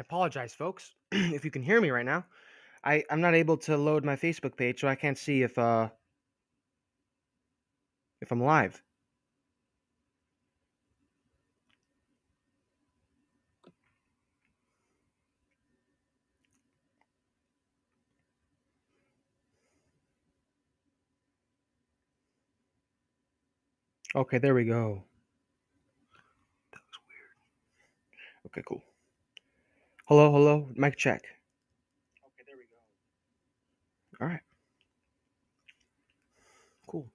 apologize, folks, if you can hear me right now. I'm not able to load my Facebook page, so I can't see if I'm live. Okay, there we go. That was weird. Okay, cool. Hello, hello, mic check. Okay, there we go. All right, cool.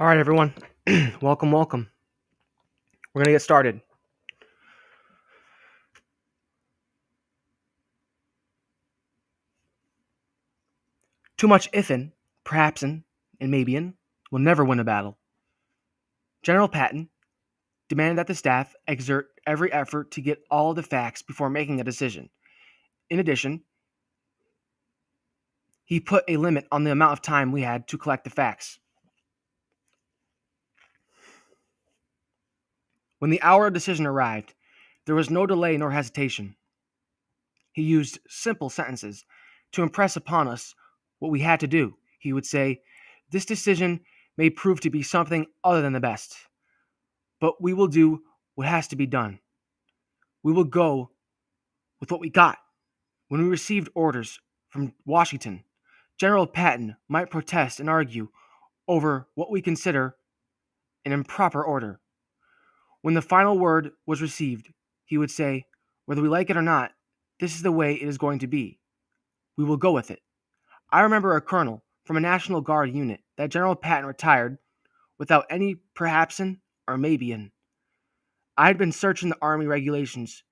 All right, everyone. Welcome, welcome. We're going to get started. Too much ifin, perhapsin, and maybeian will never win a battle. General Patton demanded that the staff exert every effort to get all the facts before making a decision. In addition, he put a limit on the amount of time we had to collect the facts. When the hour of decision arrived, there was no delay nor hesitation. He used simple sentences to impress upon us what we had to do. He would say, "This decision may prove to be something other than the best, but we will do what has to be done. We will go with what we got." When we received orders from Washington, General Patton might protest and argue over what we consider an improper order. When the final word was received, he would say, "Whether we like it or not, this is the way it is going to be. We will go with it." I remember a colonel from a National Guard unit that General Patton retired without any perhapsin or maybeian. I had been searching the Army regulations,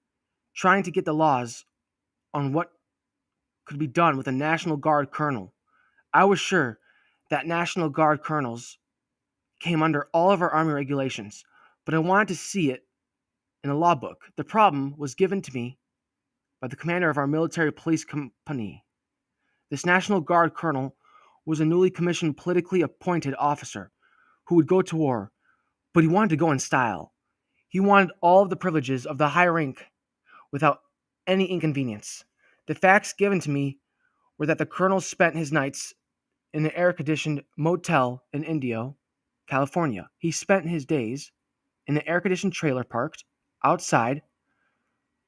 trying to get the laws on what could be done with a National Guard colonel. I was sure that National Guard colonels came under all of our Army regulations, but I wanted to see it in a law book. The problem was given to me by the commander of our military police company. This National Guard colonel was a newly commissioned politically appointed officer who would go to war, but he wanted to go in style. He wanted all of the privileges of the high rank without any inconvenience. The facts given to me were that the colonel spent his nights in an air-conditioned motel in Indio, California. He spent his days in an air-conditioned trailer parked outside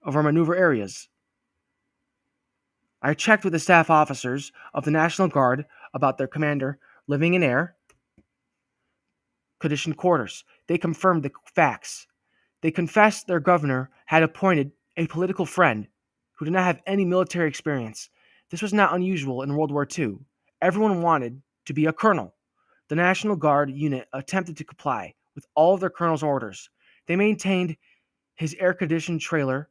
of our maneuver areas. I checked with the staff officers of the National Guard about their commander living in air-conditioned quarters. They confirmed the facts. They confessed their governor had appointed a political friend who did not have any military experience. This was not unusual in World War II. Everyone wanted to be a colonel. The National Guard unit attempted to comply with all of their colonel's orders. They maintained his air-conditioned trailer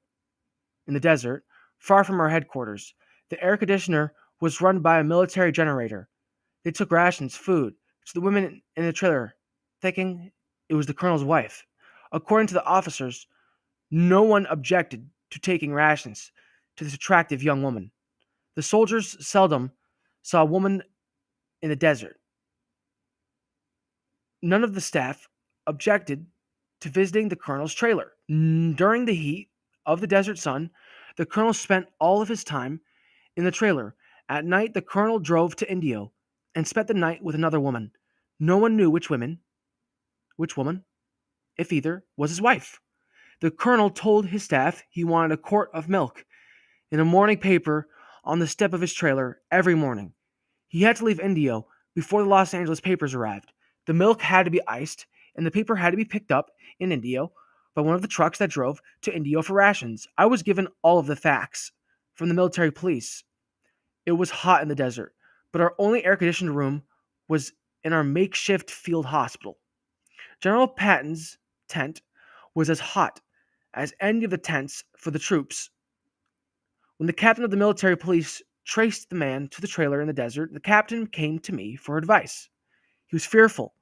in the desert, far from our headquarters. The air conditioner was run by a military generator. They took rations, food, to the women in the trailer, thinking it was the colonel's wife. According to the officers, no one objected to taking rations to this attractive young woman. The soldiers seldom saw a woman in the desert. None of the staff objected to visiting the colonel's trailer. During the heat of the desert sun, the colonel spent all of his time in the trailer. At night, the colonel drove to Indio and spent the night with another woman. No one knew which woman, if either, was his wife. The colonel told his staff he wanted a quart of milk in a morning paper on the step of his trailer every morning. He had to leave Indio before the Los Angeles papers arrived. The milk had to be iced, and the paper had to be picked up in Indio by one of the trucks that drove to Indio for rations. I was given all of the facts from the military police. It was hot in the desert, but our only air-conditioned room was in our makeshift field hospital. General Patton's tent was as hot as any of the tents for the troops. When the captain of the military police traced the man to the trailer in the desert, the captain came to me for advice. He was fearful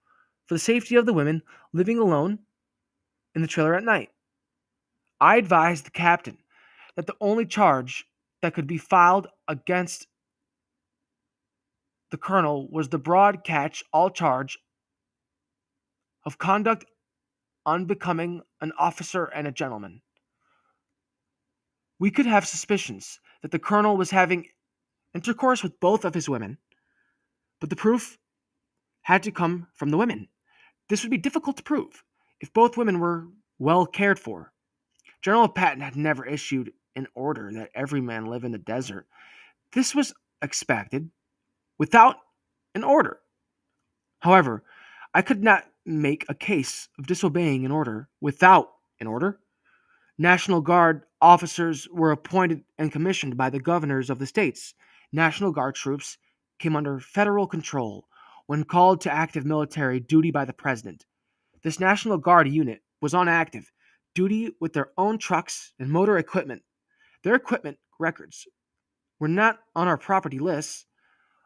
for the safety of the women living alone in the trailer at night. I advised the captain that the only charge that could be filed against the colonel was the broad catch all charge of conduct unbecoming an officer and a gentleman. We could have suspicions that the colonel was having intercourse with both of his women, but the proof had to come from the women. This would be difficult to prove if both women were well cared for. General Patton had never issued an order that every man live in the desert. This was expected without an order. However, I could not make a case of disobeying an order without an order. National Guard officers were appointed and commissioned by the governors of the states. National Guard troops came under federal control. when called to active military duty by the president. This National Guard unit was on active duty with their own trucks and motor equipment. Their equipment records were not on our property lists.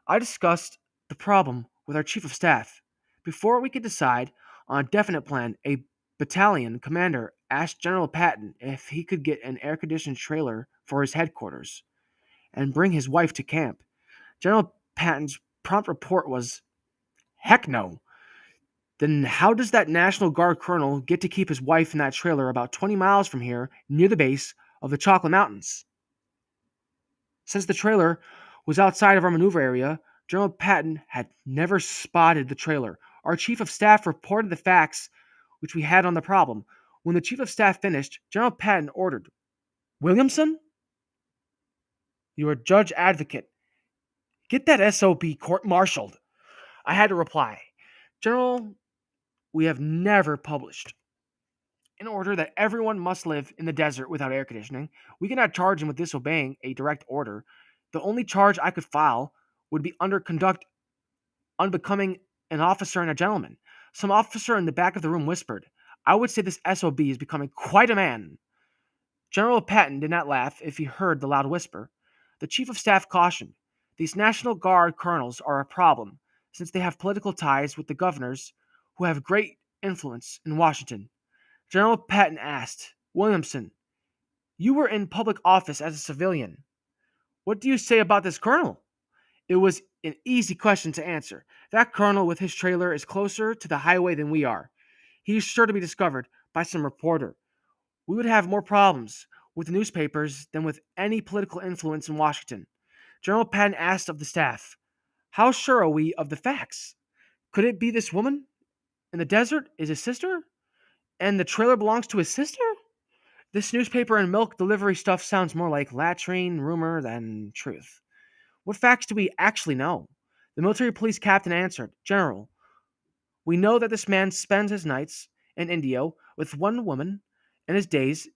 I discussed the problem with our chief of staff. Before we could decide on a definite plan, a battalion commander asked General Patton if he could get an air conditioned trailer for his headquarters and bring his wife to camp. General Patton's prompt report was, "Heck no." Then how does that National Guard colonel get to keep his wife in that trailer about 20 miles from here near the base of the Chocolate Mountains? Since the trailer was outside of our maneuver area, General Patton had never spotted the trailer. Our chief of staff reported the facts which we had on the problem. When the chief of staff finished, General Patton ordered, "Williamson, you are judge advocate. Get that SOB court-martialed." I had to reply, "General, we have never published in order that everyone must live in the desert without air conditioning. We cannot charge him with disobeying a direct order. The only charge I could file would be under conduct unbecoming an officer and a gentleman." Some officer in the back of the room whispered, "I would say this SOB is becoming quite a man." General Patton did not laugh if he heard the loud whisper. The chief of staff cautioned, "These National Guard colonels are a problem, since they have political ties with the governors who have great influence in Washington." General Patton asked, "Williamson, you were in public office as a civilian. What do you say about this colonel?" It was an easy question to answer. That colonel with his trailer is closer to the highway than we are. He is sure to be discovered by some reporter. We would have more problems with the newspapers than with any political influence in Washington. General Patton asked of the staff, "How sure are we of the facts? Could it be this woman in the desert is his sister? And the trailer belongs to his sister? This newspaper and milk delivery stuff sounds more like latrine rumor than truth. What facts do we actually know?" The military police captain answered, "General, we know that this man spends his nights in India with one woman and his days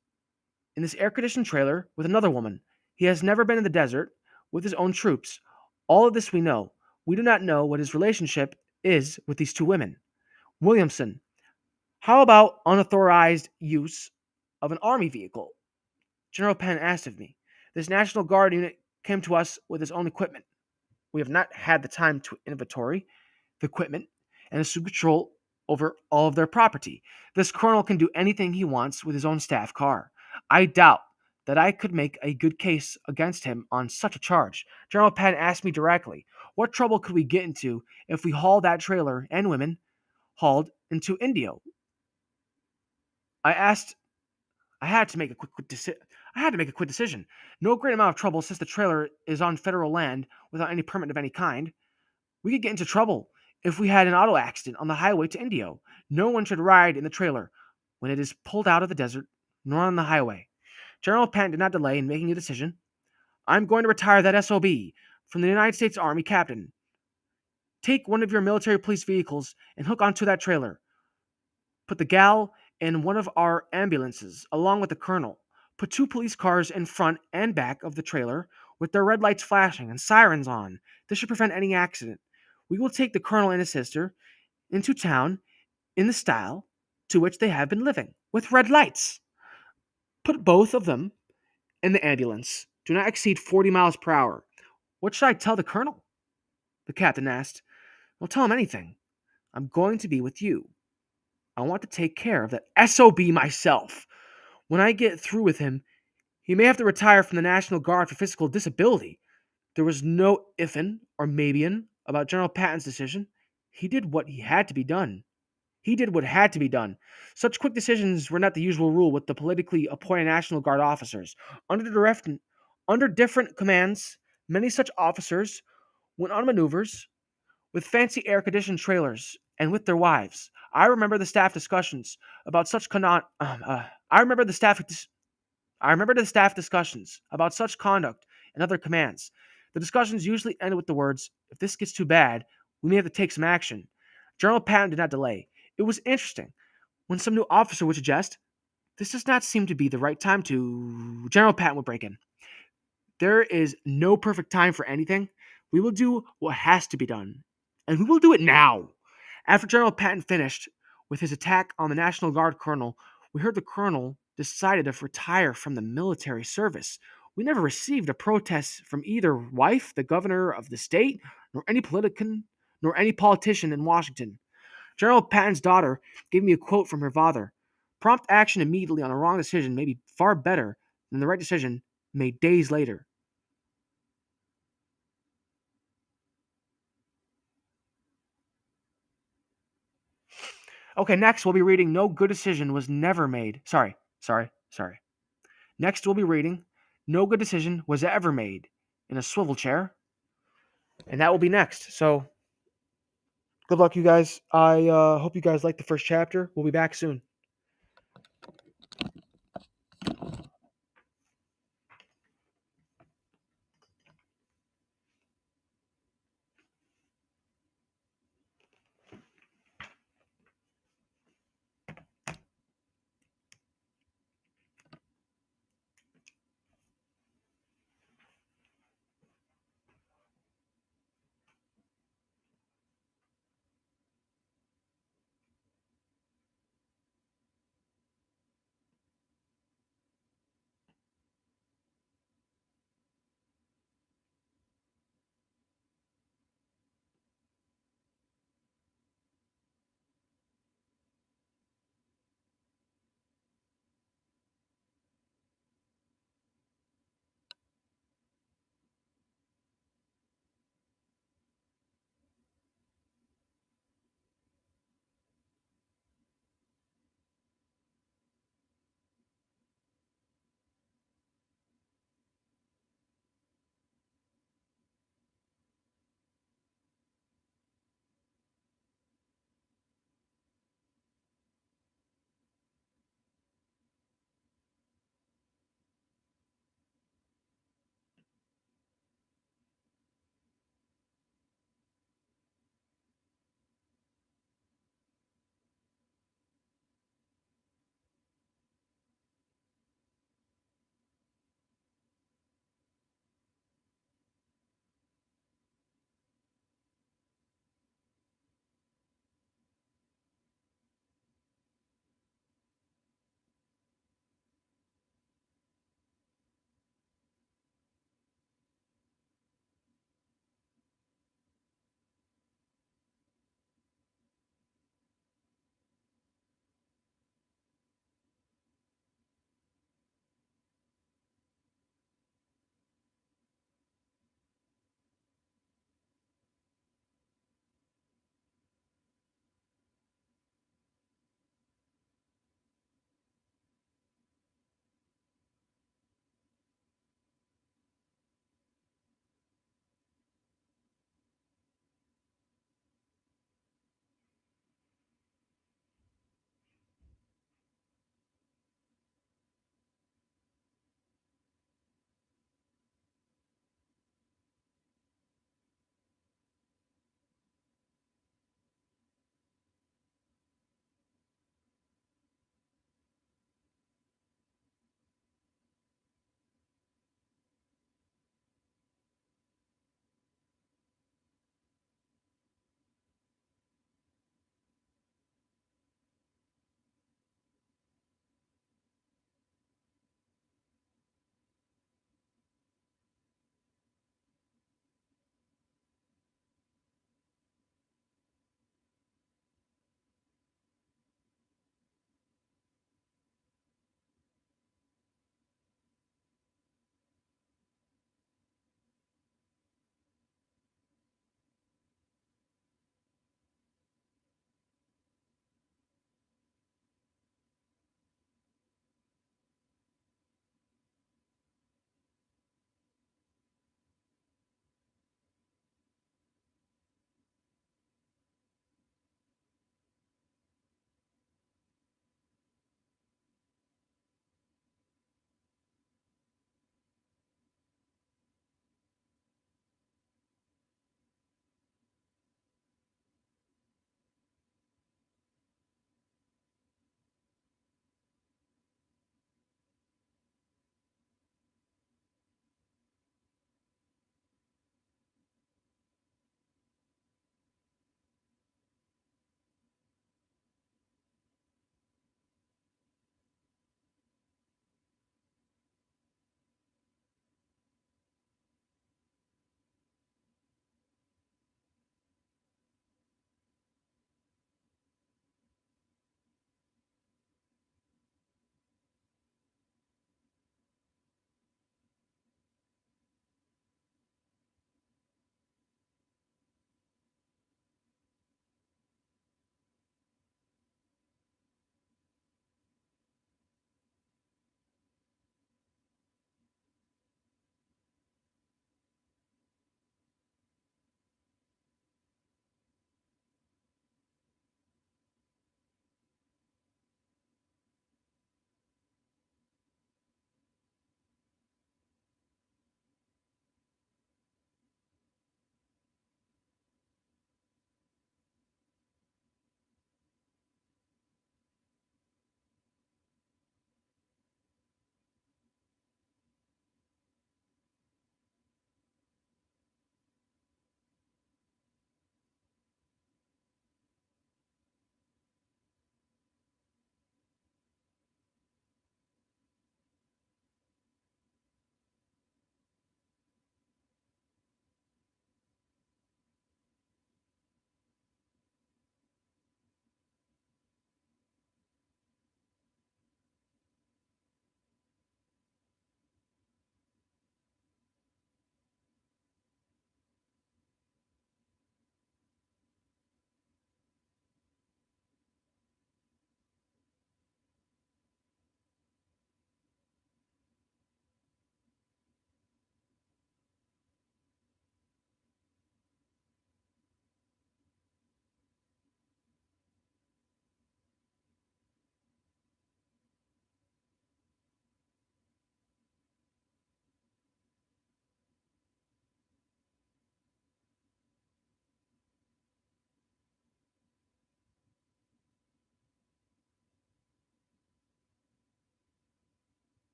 in this air conditioned trailer with another woman. He has never been in the desert with his own troops. All of this we know. We do not know what his relationship is with these two women. Williamson, how about unauthorized use of an army vehicle?" General Penn asked of me. "This National Guard unit came to us with his own equipment. We have not had the time to inventory the equipment and assume control over all of their property. This colonel can do anything he wants with his own staff car. I doubt that I could make a good case against him on such a charge." General Penn asked me directly, "What trouble could we get into if we hauled that trailer and women hauled into India?" I asked I had to make a I had to make a quick decision. No great amount of trouble since the trailer is on federal land without any permit of any kind. We could get into trouble if we had an auto accident on the highway to Indio. No one should ride in the trailer when it is pulled out of the desert, nor on the highway. General Patton did not delay in making a decision. "I'm going to retire that SOB from the United States Army captain. Take one of your military police vehicles and hook onto that trailer. Put the gal in one of our ambulances along with the colonel. Put two police cars in front and back of the trailer with their red lights flashing and sirens on. This should prevent any accident. We will take the colonel and his sister into town in the style to which they have been living, with red lights. Put both of them in the ambulance. Do not exceed 40 miles per hour." "What should I tell the colonel?" the captain asked. "Don't tell him anything. I'm going to be with you. I want to take care of that SOB myself. When I get through with him, he may have to retire from the National Guard for physical disability." There was no ifin or maybin about General Patton's decision. He did what he had to be done. He did what had to be done. Such quick decisions were not the usual rule with the politically appointed National Guard officers. Under different commands, many such officers went on maneuvers with fancy air-conditioned trailers and with their wives. I remember the staff discussions about such I remember the staff I remember the staff discussions about such conduct and other commands. The discussions usually ended with the words, "If this gets too bad, we may have to take some action." General Patton did not delay. It was interesting when some new officer would suggest, "This does not seem to be the right time to." General Patton would break in. "There is no perfect time for anything. We will do what has to be done. And we will do it now. After General Patton finished with his attack on the National Guard colonel, we heard the colonel decided to retire from the military service. We never received a protest from either wife, the governor of the state, nor any politician in Washington. General Patton's daughter gave me a quote from her father. Prompt action immediately on a wrong decision may be far better than the right decision made days later. Okay, next we'll be reading No Good Decision Was Never Made. Sorry. Next we'll be reading No Good Decision Was Ever Made in a Swivel Chair. And that will be next. So good luck, you guys. I hope you guys like the first chapter. We'll be back soon.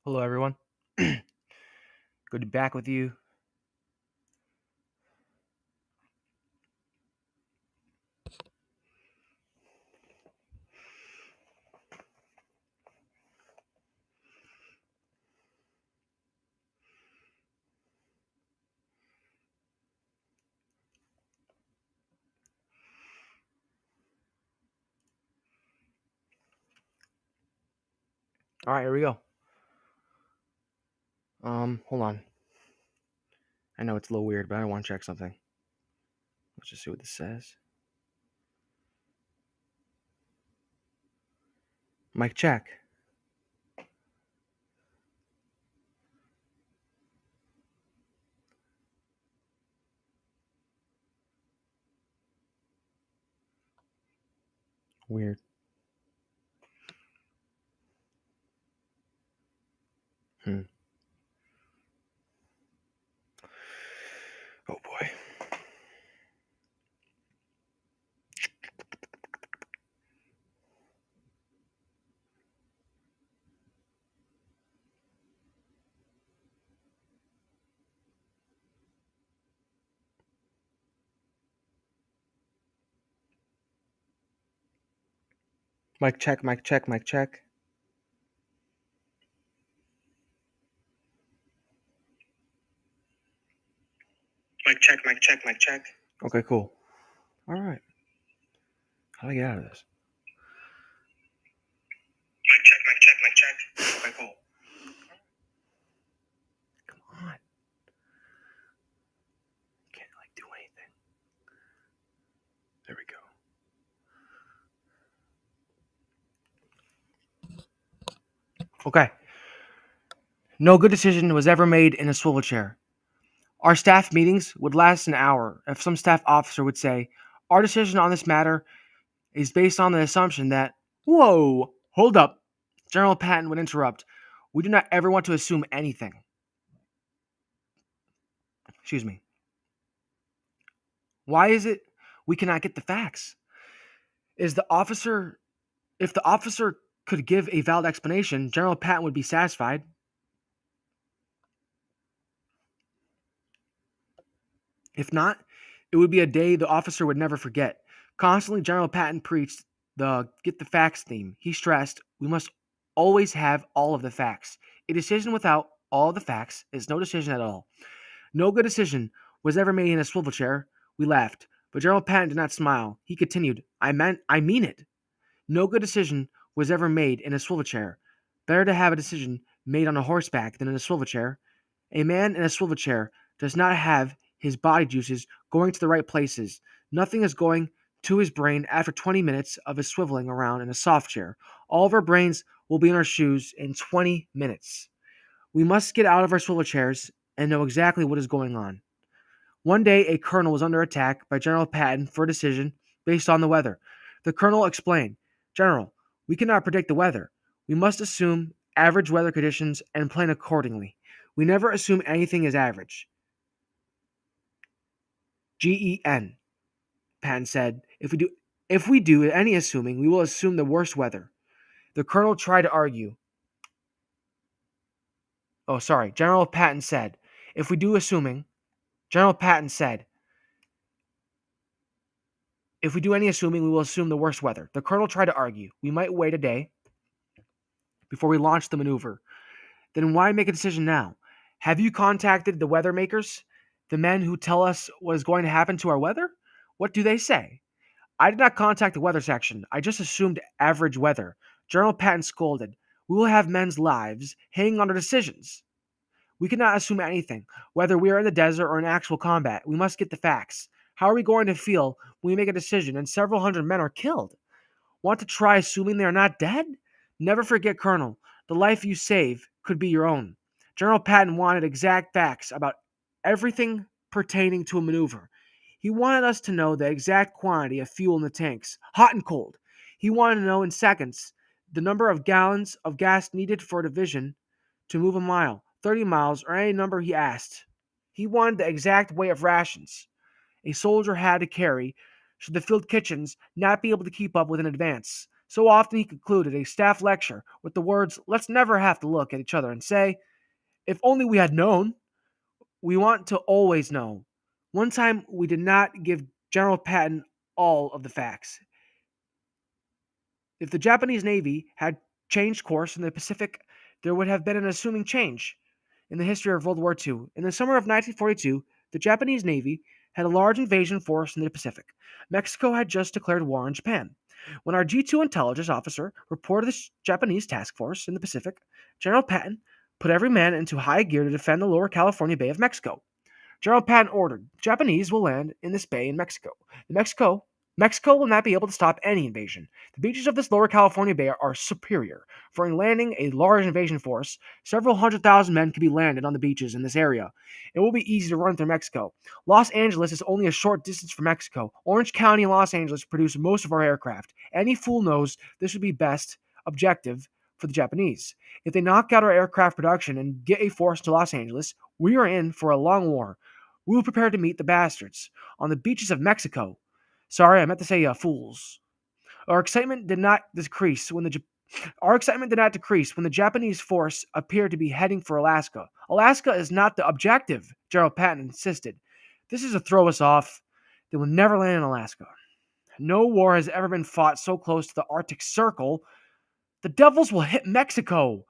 Hello, everyone. Good to be back with you. All right, here we go. Hold on. I know it's a little weird, but I want to check something. Let's just see what this says. Mic check. Weird. Oh boy. Mic check. Mic check. Mic check. Mic check. Mic check. Mic check. Okay, cool. All right. How do I get out of this? Mic check. Mic check. Mic check. Okay, cool. Come on. Can't do anything. There we go. Okay. No good decision was ever made in a swivel chair. Our staff meetings would last an hour. If some staff officer would say, "Our decision on this matter is based on the assumption that," whoa, hold up. General Patton would interrupt. "We do not ever want to assume anything." Excuse me. Why is it we cannot get the facts? Is the officer, if the officer could give a valid explanation, General Patton would be satisfied. If not, it would be a day the officer would never forget. Constantly, General Patton preached the get the facts theme. He stressed, we must always have all of the facts. A decision without all the facts is no decision at all. No good decision was ever made in a swivel chair. We laughed, but General Patton did not smile. He continued, I mean it. No good decision was ever made in a swivel chair. Better to have a decision made on a horseback than in a swivel chair. A man in a swivel chair does not have his body juices going to the right places. Nothing is going to his brain after 20 minutes of his swiveling around in a soft chair. All of our brains will be in our shoes in 20 minutes. We must get out of our swivel chairs and know exactly what is going on. One day, a colonel was under attack by General Patton for a decision based on the weather. The colonel explained, General, we cannot predict the weather. We must assume average weather conditions and plan accordingly. We never assume anything is average. GEN, Patton said. If we do any assuming, we will assume the worst weather. The colonel tried to argue. General Patton said, if we do assuming, General Patton said, if we do any assuming, we will assume the worst weather. The colonel tried to argue. We might wait a day before we launch the maneuver. Then why make a decision now? Have you contacted the weather makers? The men who tell us what is going to happen to our weather? What do they say? I did not contact the weather section. I just assumed average weather. General Patton scolded. We will have men's lives hanging on our decisions. We cannot assume anything, whether we are in the desert or in actual combat. We must get the facts. How are we going to feel when we make a decision and several hundred men are killed? Want to try assuming they are not dead? Never forget, Colonel, the life you save could be your own. General Patton wanted exact facts about everything pertaining to a maneuver. He wanted us to know the exact quantity of fuel in the tanks, hot and cold. He wanted to know in seconds the number of gallons of gas needed for a division to move a mile, 30 miles, or any number he asked. He wanted the exact weight of rations a soldier had to carry should the field kitchens not be able to keep up with an advance. So often he concluded a staff lecture with the words, "Let's never have to look at each other and say, if only we had known. We want to always know." One time we did not give General Patton all of the facts. If the Japanese Navy had changed course in the Pacific, there would have been an assuming change in the history of World War II. In the summer of 1942, the Japanese Navy had a large invasion force in the Pacific. Mexico had just declared war on Japan. When our G2 intelligence officer reported the Japanese task force in the Pacific, General Patton put every man into high gear to defend the lower California Bay of Mexico. General Patton ordered, "Japanese will land in this bay in Mexico. Mexico will not be able to stop any invasion. The beaches of this lower California Bay are superior. For landing a large invasion force, several 100,000 men can be landed on the beaches in this area. It will be easy to run through Mexico. Los Angeles is only a short distance from Mexico. Orange County and Los Angeles produce most of our aircraft. Any fool knows this would be best objective for the Japanese. If they knock out our aircraft production and get a force to Los Angeles, we are in for a long war. We will prepare to meet the bastards on the beaches of Mexico." Sorry, I meant to say fools. Our excitement did not decrease when the Japanese force appeared to be heading for Alaska. "Alaska is not the objective," General Patton insisted. "This is to throw us off. They will never land in Alaska. No war has ever been fought so close to the Arctic Circle. The devils will hit Mexico."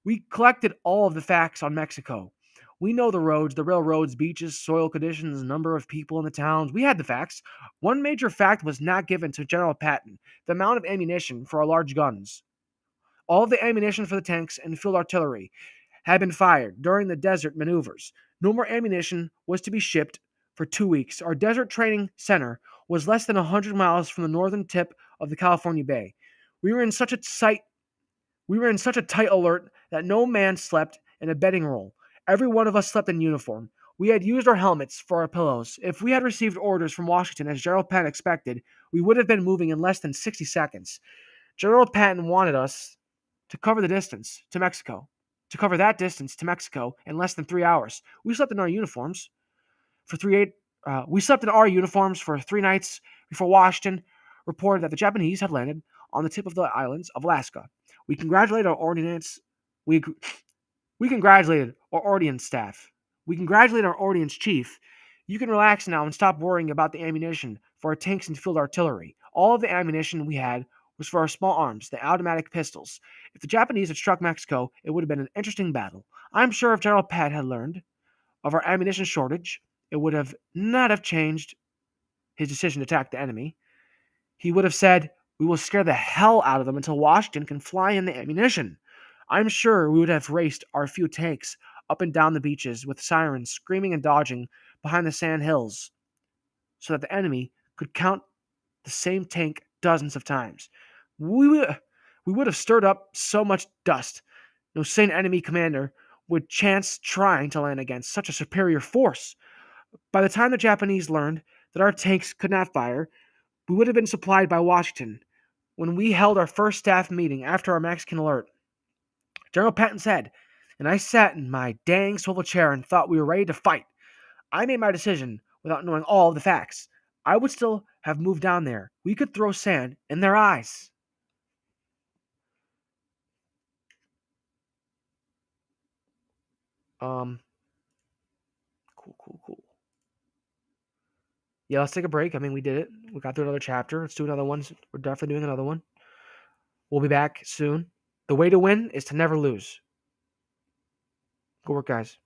We collected all of the facts on Mexico. We know the roads, the railroads, beaches, soil conditions, number of people in the towns. We had the facts. One major fact was not given to General Patton: the amount of ammunition for our large guns. All of the ammunition for the tanks and field artillery had been fired during the desert maneuvers. No more ammunition was to be shipped for 2 weeks. Our desert training center was less than 100 miles from the northern tip of the California Bay. We were in such a sight we were in such a tight alert that no man slept in a bedding roll. Every one of us slept in uniform. We had used our helmets for our pillows. If we had received orders from Washington as General Patton expected, we would have been moving in less than 60 seconds. General Patton wanted us to cover the distance to Mexico, to cover that distance to Mexico in less than 3 hours. We slept in our uniforms for three eight. We slept in our uniforms for 3 nights before Washington reported that the Japanese had landed on the tip of the islands of Alaska. We congratulated our ordnance. We we congratulated our ordnance staff. We congratulated our ordnance chief. "You can relax now and stop worrying about the ammunition for our tanks and field artillery. All of the ammunition we had was for our small arms, the automatic pistols. If the Japanese had struck Mexico, it would have been an interesting battle. I'm sure if General Pat had learned of our ammunition shortage, it would have not have changed his decision to attack the enemy. He would have said, 'We will scare the hell out of them until Washington can fly in the ammunition.' I'm sure we would have raced our few tanks up and down the beaches with sirens screaming and dodging behind the sand hills so that the enemy could count the same tank dozens of times. We would, we would have stirred up so much dust. No sane enemy commander would chance trying to land against such a superior force. By the time the Japanese learned that our tanks could not fire, we would have been supplied by Washington. When we held our first staff meeting after our Mexican alert, General Patton said, and I sat in my dang swivel chair and thought we were ready to fight. I made my decision without knowing all of the facts. I would still have moved down there. We could throw sand in their eyes." Um, cool. Yeah, let's take a break. I mean, we did it. We got through another chapter. Let's do another one. We're definitely doing another one. We'll be back soon. The way to win is to never lose. Good work, guys.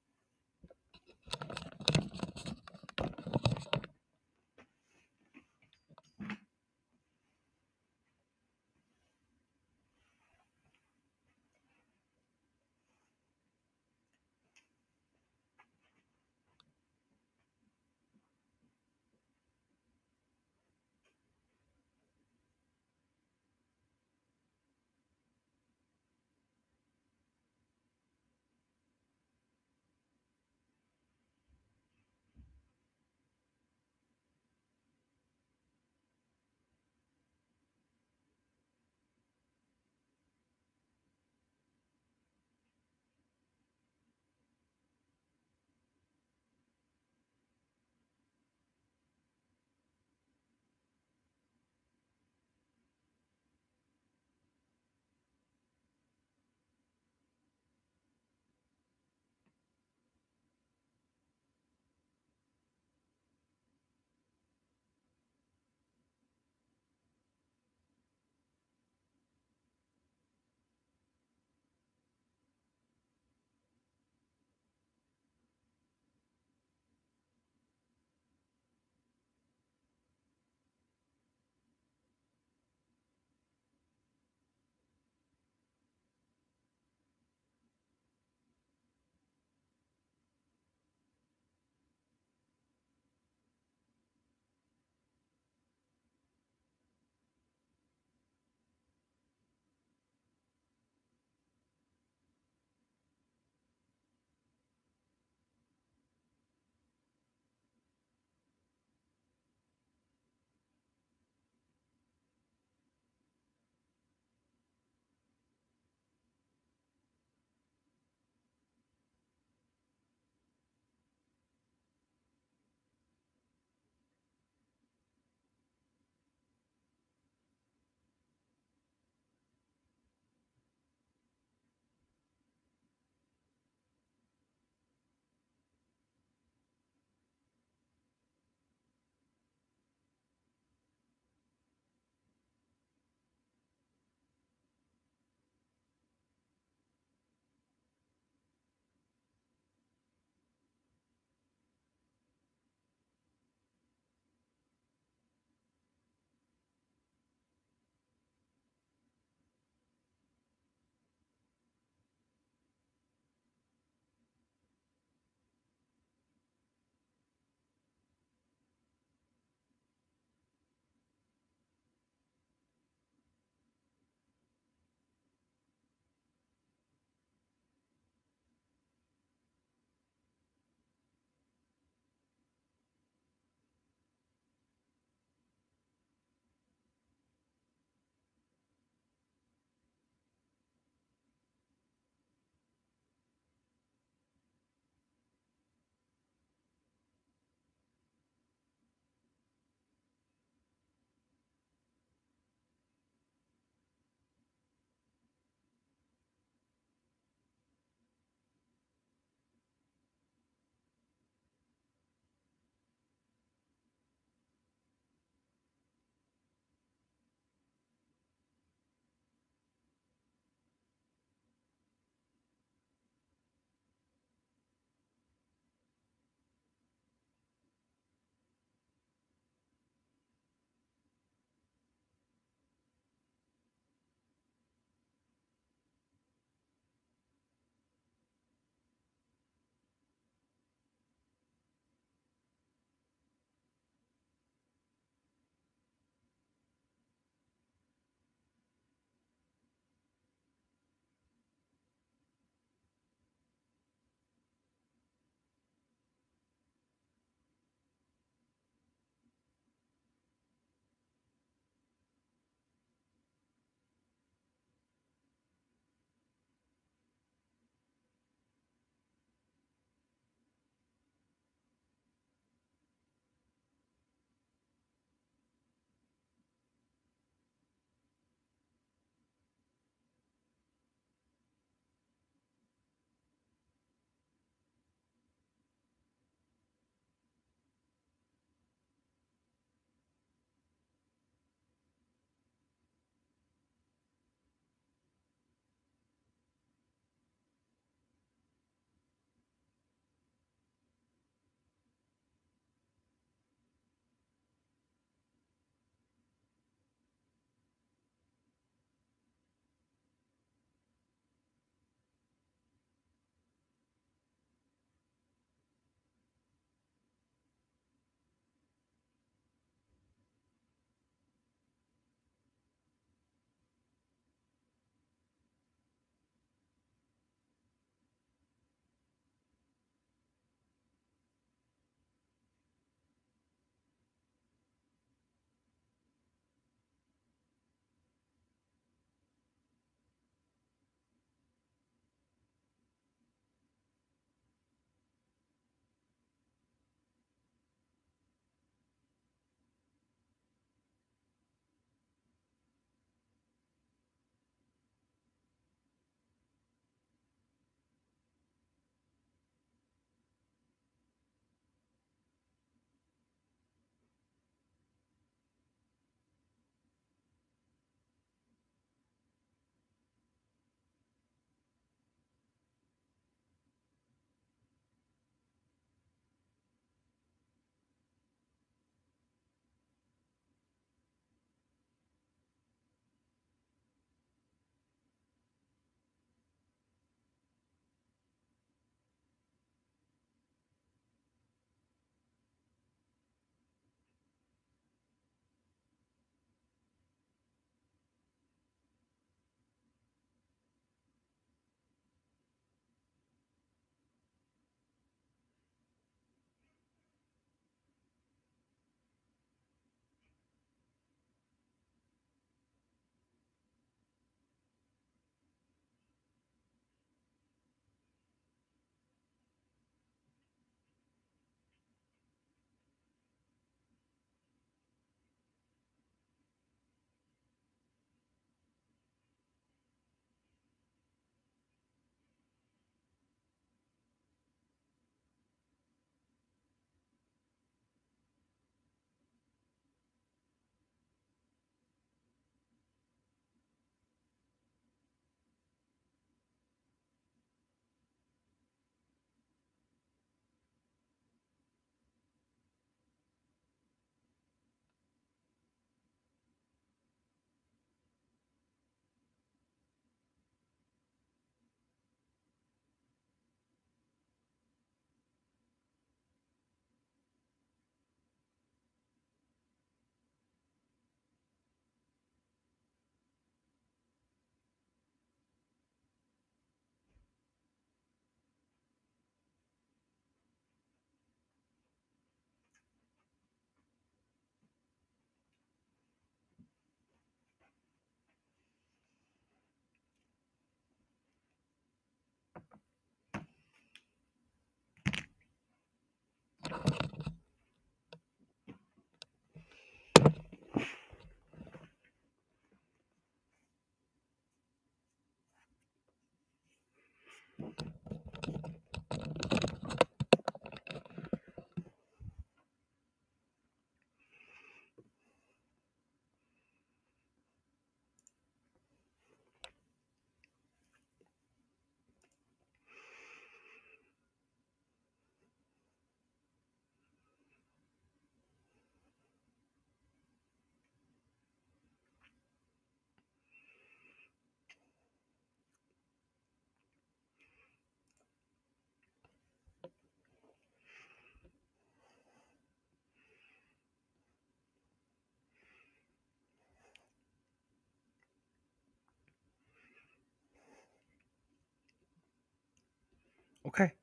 Okay.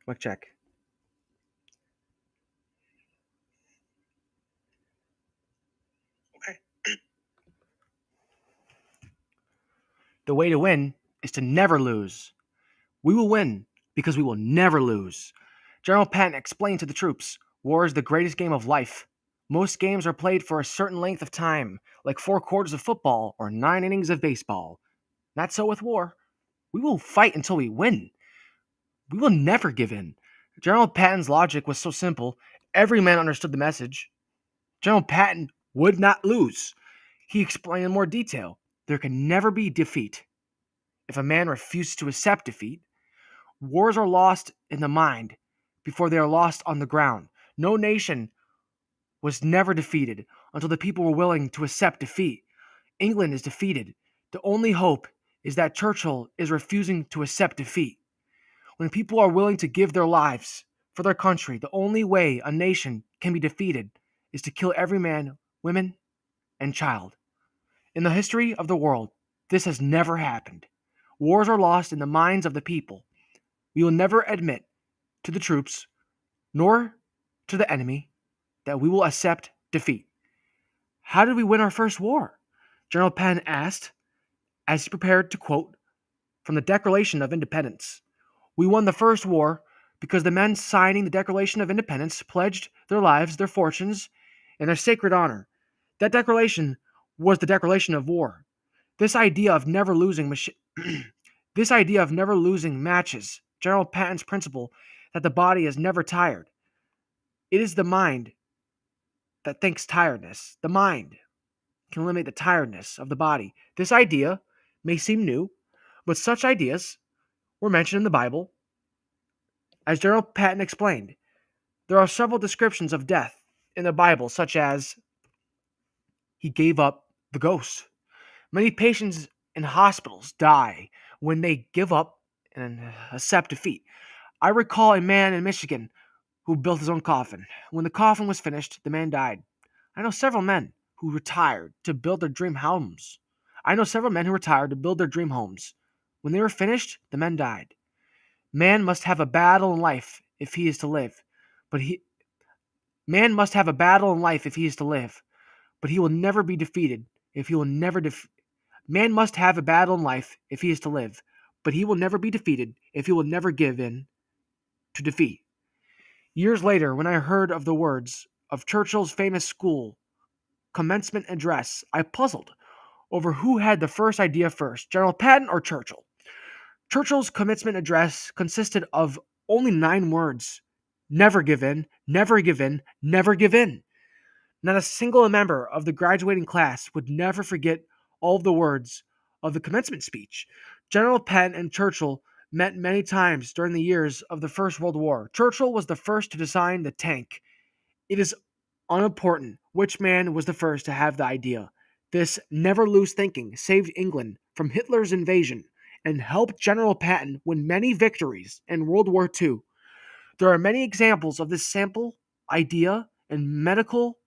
Mic check. Okay. The way to win is to never lose. We will win because we will never lose. General Patton explained to the troops, war is the greatest game of life. Most games are played for a certain length of time, like 4 quarters of football or 9 innings of baseball. Not so with war. We will fight until we win. We will never give in. General Patton's logic was so simple, every man understood the message. General Patton would not lose. He explained in more detail. There can never be defeat. If a man refuses to accept defeat, wars are lost in the mind before they are lost on the ground. No nation was never defeated until the people were willing to accept defeat. England is defeated. The only hope is that Churchill is refusing to accept defeat. When people are willing to give their lives for their country, the only way a nation can be defeated is to kill every man, woman, and child. In the history of the world, this has never happened. Wars are lost in the minds of the people. We will never admit to the troops nor to the enemy that we will accept defeat. How did we win our first war? General Patton asked as he prepared to quote from the Declaration of Independence. We won the first war because the men signing the Declaration of Independence pledged their lives, their fortunes, and their sacred honor. That declaration was the declaration of war. This idea of never losing this idea of never losing matches General Patton's principle that the body is never tired. It is the mind that thinks tiredness. The mind can eliminate the tiredness of the body. This idea may seem new, but such ideas were mentioned in the Bible. As General Patton explained, there are several descriptions of death in the Bible, such as he gave up the ghost. Many patients in hospitals die when they give up and accept defeat. I recall a man in Michigan who built his own coffin. When the coffin was finished, the man died. I know several men who retired to build their dream homes. I know several men who retired to build their dream homes. When they were finished, the men died. Man must have a battle in life if he is to live, but he man must have a battle in life if he is to live, but he will never be defeated if he will never Man must have a battle in life if he is to live, but he will never be defeated if he will never give in to defeat. Years later, when I heard of the words of Churchill's famous school commencement address, I puzzled over who had the first idea first, General Patton or Churchill. Churchill's commencement address consisted of only 9 words: never give in, never give in, never give in. Not a single member of the graduating class would never forget all of the words of the commencement speech. General Patton and Churchill met many times during the years of the First World War. Churchill was the first to design the tank. It is unimportant which man was the first to have the idea. This never lose thinking saved England from Hitler's invasion and helped General Patton win many victories in World War II. There are many examples of this simple idea in medical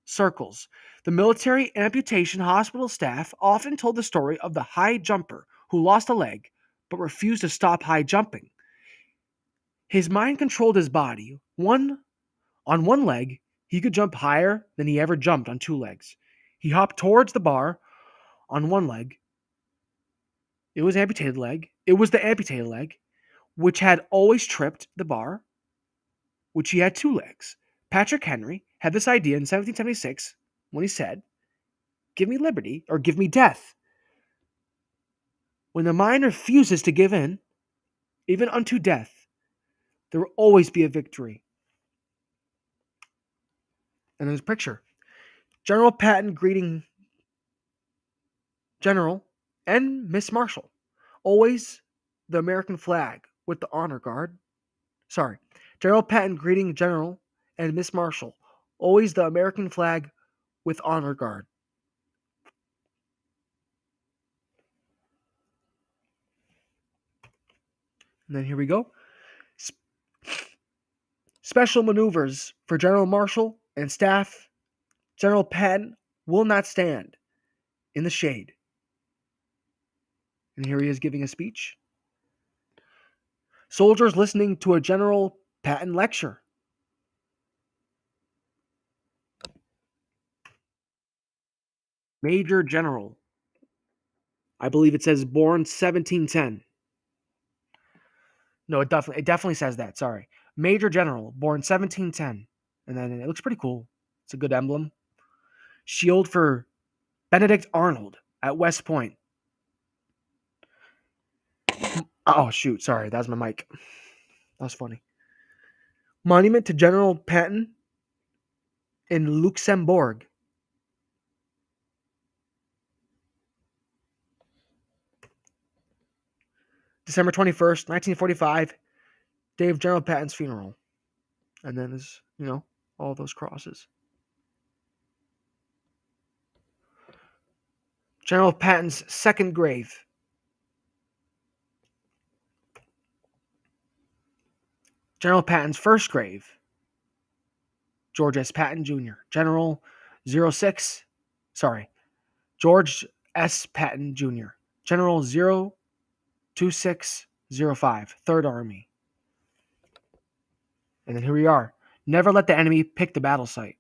circles. The military amputation hospital staff often told the story of the high jumper who lost a leg but refused to stop high jumping. His mind controlled his body. On one leg, he could jump higher than he ever jumped on 2 legs. He hopped towards the bar on one leg. It was amputated leg. It was the amputated leg, which had always tripped the bar, which he had 2 legs. Patrick Henry had this idea in 1776 when he said, "Give me liberty or give me death." When the mind refuses to give in, even unto death, there will always be a victory. And there's a picture. General Patton greeting General and Miss Marshall. Always the American flag with the honor guard. Sorry. General Patton greeting General and Miss Marshall. Always the American flag with honor guard. And then here we go. Special maneuvers for General Marshall and staff. General Patton will not stand in the shade. And here he is giving a speech. Soldiers listening to a General Patton lecture. Major General. I believe it says born 1710. No, it definitely says that. Sorry. Major General, born 1710. And then it looks pretty cool. It's a good emblem. Shield for Benedict Arnold at West Point. Oh, shoot. Sorry. That was my mic. That was funny. Monument to General Patton in Luxembourg. December 21st, 1945, day of General Patton's funeral. And then there's, all those crosses. General Patton's second grave. General Patton's first grave. George S. Patton Jr. General 06, sorry, George S. Patton Jr. General 02605, 3rd Army. And then here we are. Never let the enemy pick the battle site.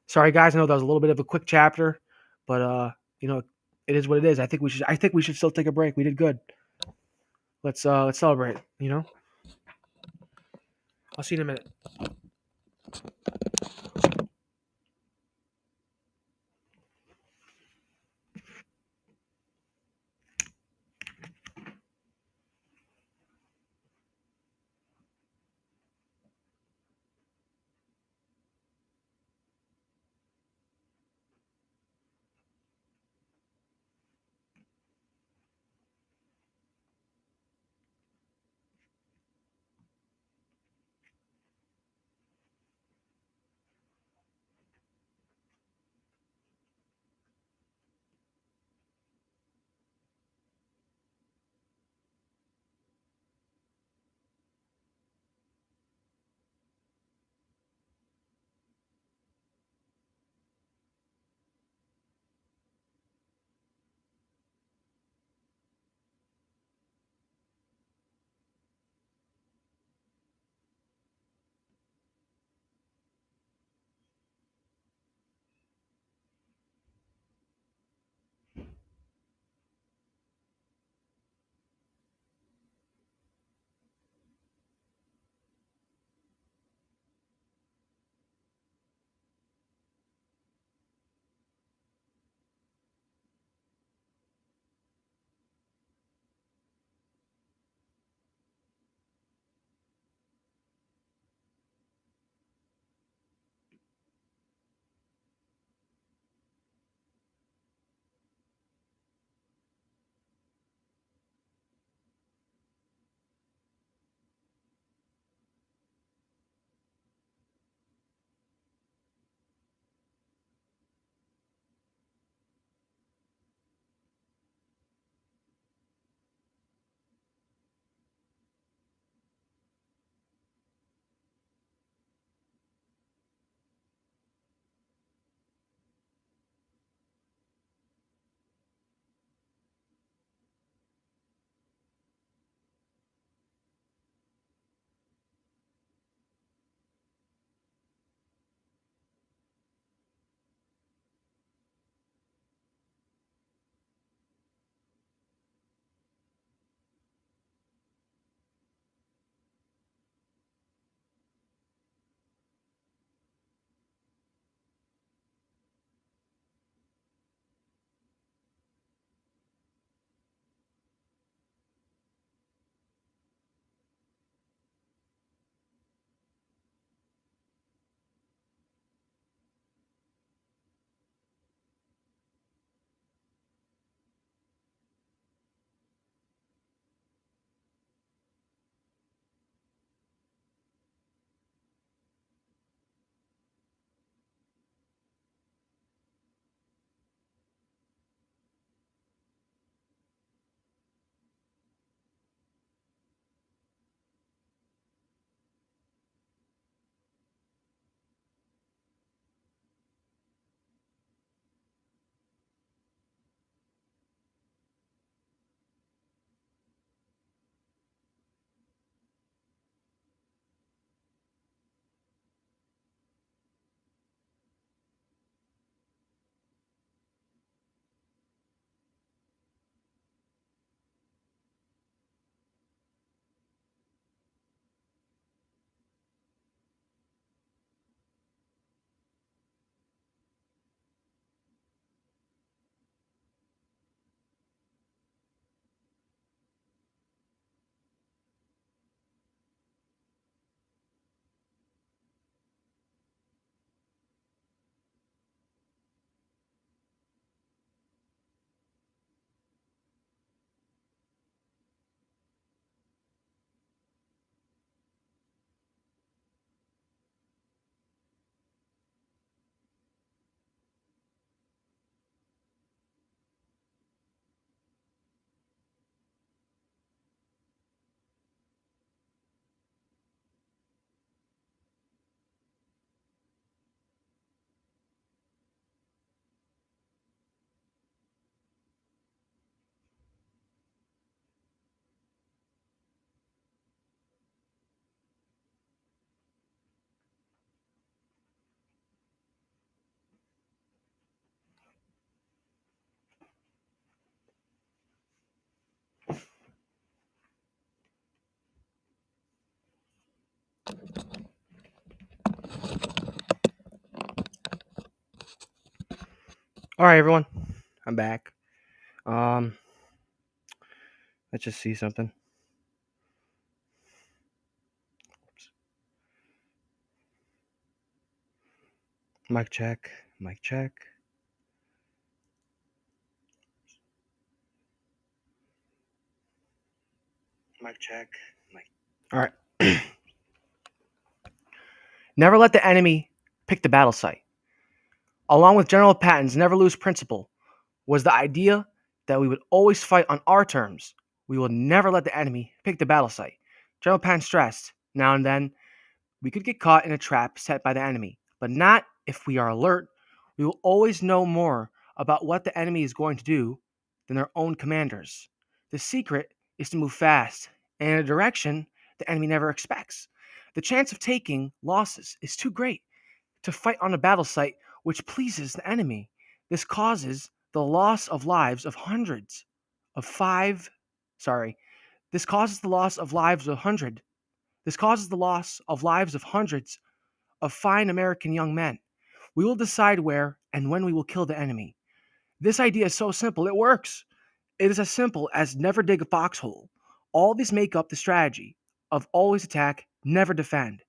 Sorry guys, I know that was a little bit of a quick chapter, but it is what it is. I think we should still take a break. We did good. Let's celebrate, I'll see you in a minute. All right, everyone, I'm back. Um, let's just see something. Mic check. Mic check. Mic check. Mic. All right. Never let the enemy pick the battle site. Along with General Patton's never lose principle was the idea that we would always fight on our terms. We will never let the enemy pick the battle site. General Patton stressed, now and then, we could get caught in a trap set by the enemy, but not if we are alert. We will always know more about what the enemy is going to do than their own commanders. The secret is to move fast and in a direction the enemy never expects. The chance of taking losses is too great to fight on a battle site which pleases the enemy. This causes the loss of lives of hundreds of five sorry. This causes the loss of lives of hundred. This causes the loss of lives of hundreds of fine American young men. We will decide where and when we will kill the enemy. This idea is so simple, it works. It is as simple as never dig a foxhole. All these make up the strategy of always attack, never defend.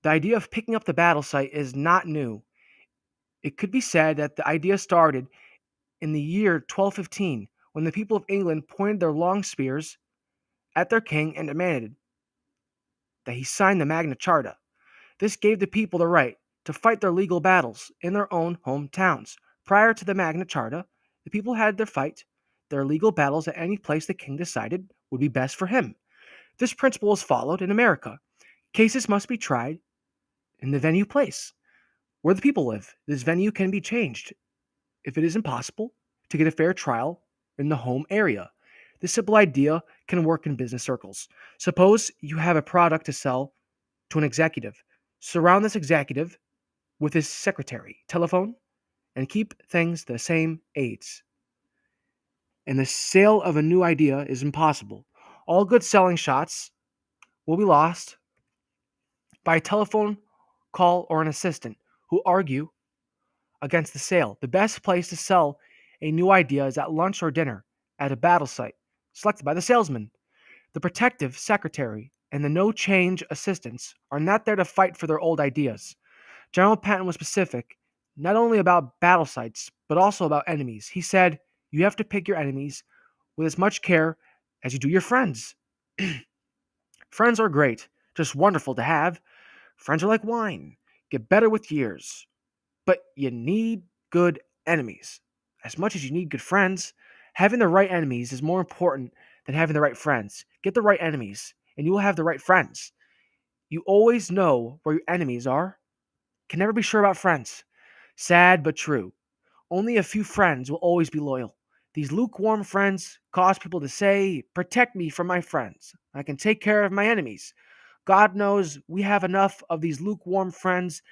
The idea of picking up the battle site is not new. It could be said that the idea started in the year 1215 when the people of England pointed their long spears at their king and demanded that he sign the Magna Charta. This gave the people the right to fight their legal battles in their own hometowns. Prior to the Magna Charta, the people had to fight their legal battles at any place the king decided would be best for him. This principle is followed in America. Cases must be tried in the venue place where the people live. This venue can be changed if it is impossible to get a fair trial in the home area. This simple idea can work in business circles. Suppose you have a product to sell to an executive. Surround this executive with his secretary, telephone, and keep things the same aids. And the sale of a new idea is impossible. All good selling shots will be lost by a telephone call or an assistant who argue against the sale. The best place to sell a new idea is at lunch or dinner at a battle site selected by the salesman. The protective secretary and the no change assistants are not there to fight for their old ideas. General Patton was specific not only about battle sites, but also about enemies. He said, you have to pick your enemies with as much care as you do your friends. Friends are great, just wonderful to have. Friends are like wine, get better with years. But you need good enemies. As much as you need good friends, having the right enemies is more important than having the right friends. Get the right enemies, and you will have the right friends. You always know where your enemies are. Can never be sure about friends. Sad but true. Only a few friends will always be loyal. These lukewarm friends cause people to say, protect me from my friends. I can take care of my enemies. God knows we have enough of these lukewarm friends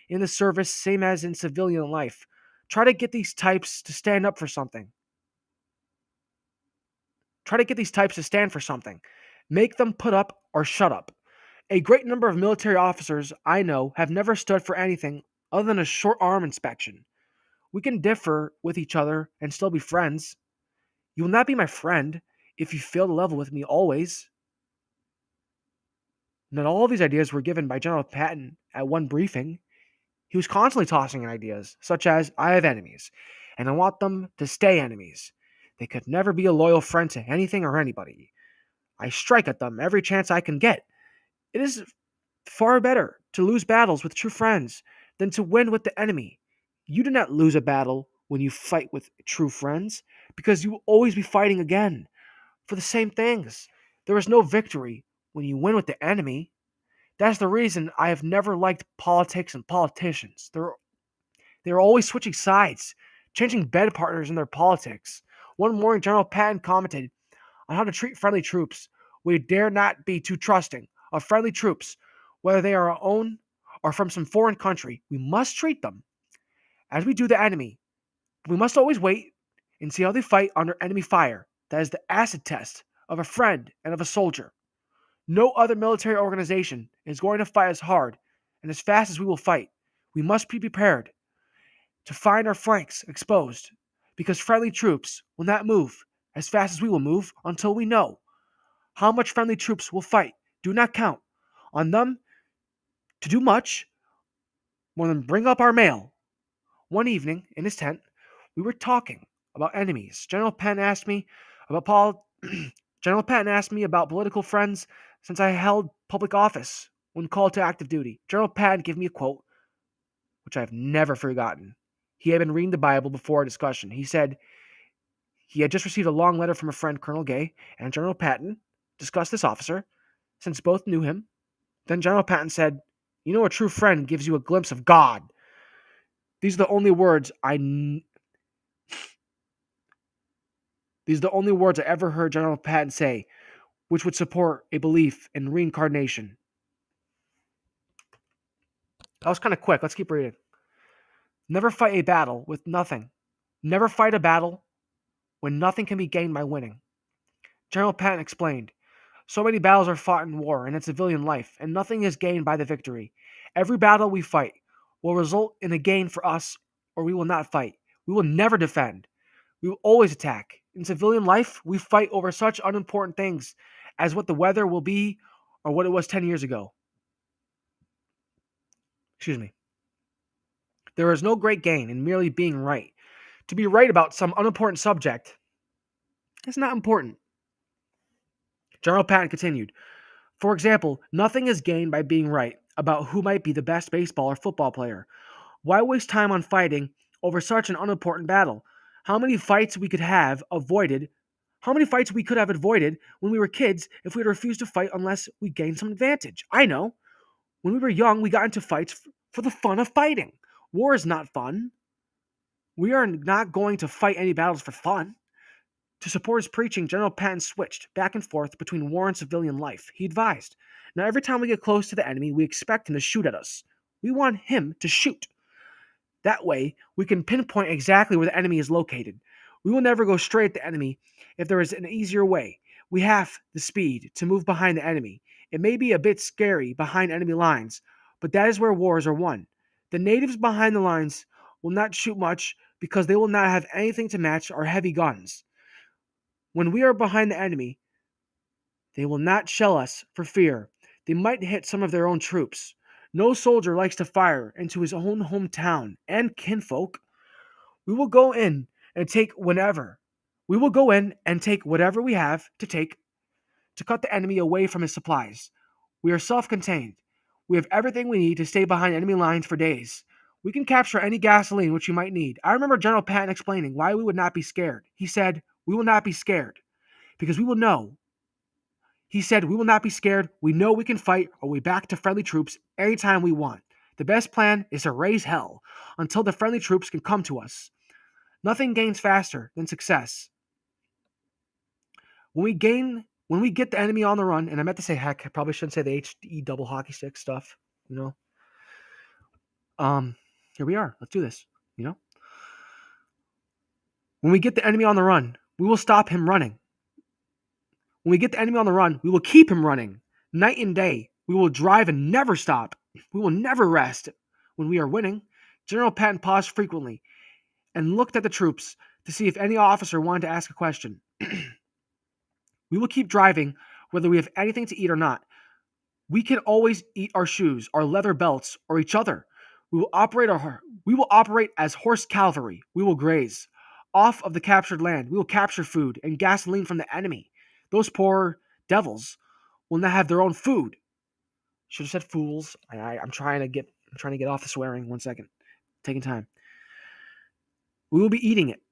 in the service, same as in civilian life. Try to get these types to stand up for something. Try to get these types to stand for something. Make them put up or shut up. A great number of military officers I know have never stood for anything other than a short arm inspection. We can differ with each other and still be friends. You will not be my friend if you fail to level with me always. Not all of these ideas were given by General Patton at one briefing. He was constantly tossing in ideas, such as, I have enemies, and I want them to stay enemies. They could never be a loyal friend to anything or anybody. I strike at them every chance I can get. It is far better to lose battles with true friends than to win with the enemy. You do not lose a battle when you fight with true friends, because you will always be fighting again for the same things. There is no victory when you win with the enemy. That's the reason I have never liked politics and politicians. They're always switching sides, changing bed partners in their politics. One morning, General Patton commented on how to treat friendly troops. We dare not be too trusting of friendly troops, whether they are our own or from some foreign country. We must treat them as we do the enemy. We must always wait and see how they fight under enemy fire. That is the acid test of a friend and of a soldier. No other military organization is going to fight as hard and as fast as we will fight. We must be prepared. to find our flanks exposed, because friendly troops will not move as fast as we will move until we know how much friendly troops will fight. Do not count on them to do much more than bring up our mail. One evening, in his tent, we were talking about enemies. General Patton asked me about political friends since I held public office when called to active duty. General Patton gave me a quote, which I have never forgotten. He had been reading the Bible before our discussion. He said he had just received a long letter from a friend, Colonel Gay, and General Patton discussed this officer, since both knew him. Then General Patton said, "You know, a true friend gives you a glimpse of God." These are the only words These are the only words I ever heard General Patton say, which would support a belief in reincarnation. That was kind of quick. Let's keep reading. Never fight a battle with nothing. Never fight a battle when nothing can be gained by winning. General Patton explained, so many battles are fought in war and in civilian life, and nothing is gained by the victory. Every battle we fight will result in a gain for us, or we will not fight. We will never defend. We will always attack. In civilian life, we fight over such unimportant things as what the weather will be or what it was 10 years ago. Excuse me. There is no great gain in merely being right. To be right about some unimportant subject is not important. General Patton continued, for example, nothing is gained by being right about who might be the best baseball or football player. Why waste time on fighting over such an unimportant battle? How many fights we could have avoided? How many fights we could have avoided when we were kids if we had refused to fight unless we gained some advantage? I know. When we were young, we got into fights for the fun of fighting. War is not fun. We are not going to fight any battles for fun. To support his preaching, General Patton switched back and forth between war and civilian life. He advised, now every time we get close to the enemy, we expect him to shoot at us. We want him to shoot. That way, we can pinpoint exactly where the enemy is located. We will never go straight at the enemy if there is an easier way. We have the speed to move behind the enemy. It may be a bit scary behind enemy lines, but that is where wars are won. The natives behind the lines will not shoot much because they will not have anything to match our heavy guns. When we are behind the enemy, they will not shell us for fear. They might hit some of their own troops. No soldier likes to fire into his own hometown and kinfolk. We will go in and take whenever. We will go in and take whatever we have to take to cut the enemy away from his supplies. We are self-contained. We have everything we need to stay behind enemy lines for days. We can capture any gasoline which we might need. I remember General Patton explaining why we would not be scared. He said, we will not be scared because we will know. He said, we will not be scared. We know we can fight our way back to friendly troops anytime we want. The best plan is to raise hell until the friendly troops can come to us. Nothing gains faster than success. When we get the enemy on the run, and I meant to say heck, I probably shouldn't say the HE double hockey stick stuff, here we are. Let's do this. When we get the enemy on the run, we will stop him running. When we get the enemy on the run, we will keep him running. Night and day, we will drive and never stop. We will never rest. When we are winning, General Patton paused frequently and looked at the troops to see if any officer wanted to ask a question. We will keep driving whether we have anything to eat or not. We can always eat our shoes, our leather belts, or each other. We will operate as horse cavalry. We will graze off of the captured land. We will capture food and gasoline from the enemy. Those poor devils will not have their own food. Should have said fools. I'm trying to get off the swearing. 1 second. Taking time. We will be eating it.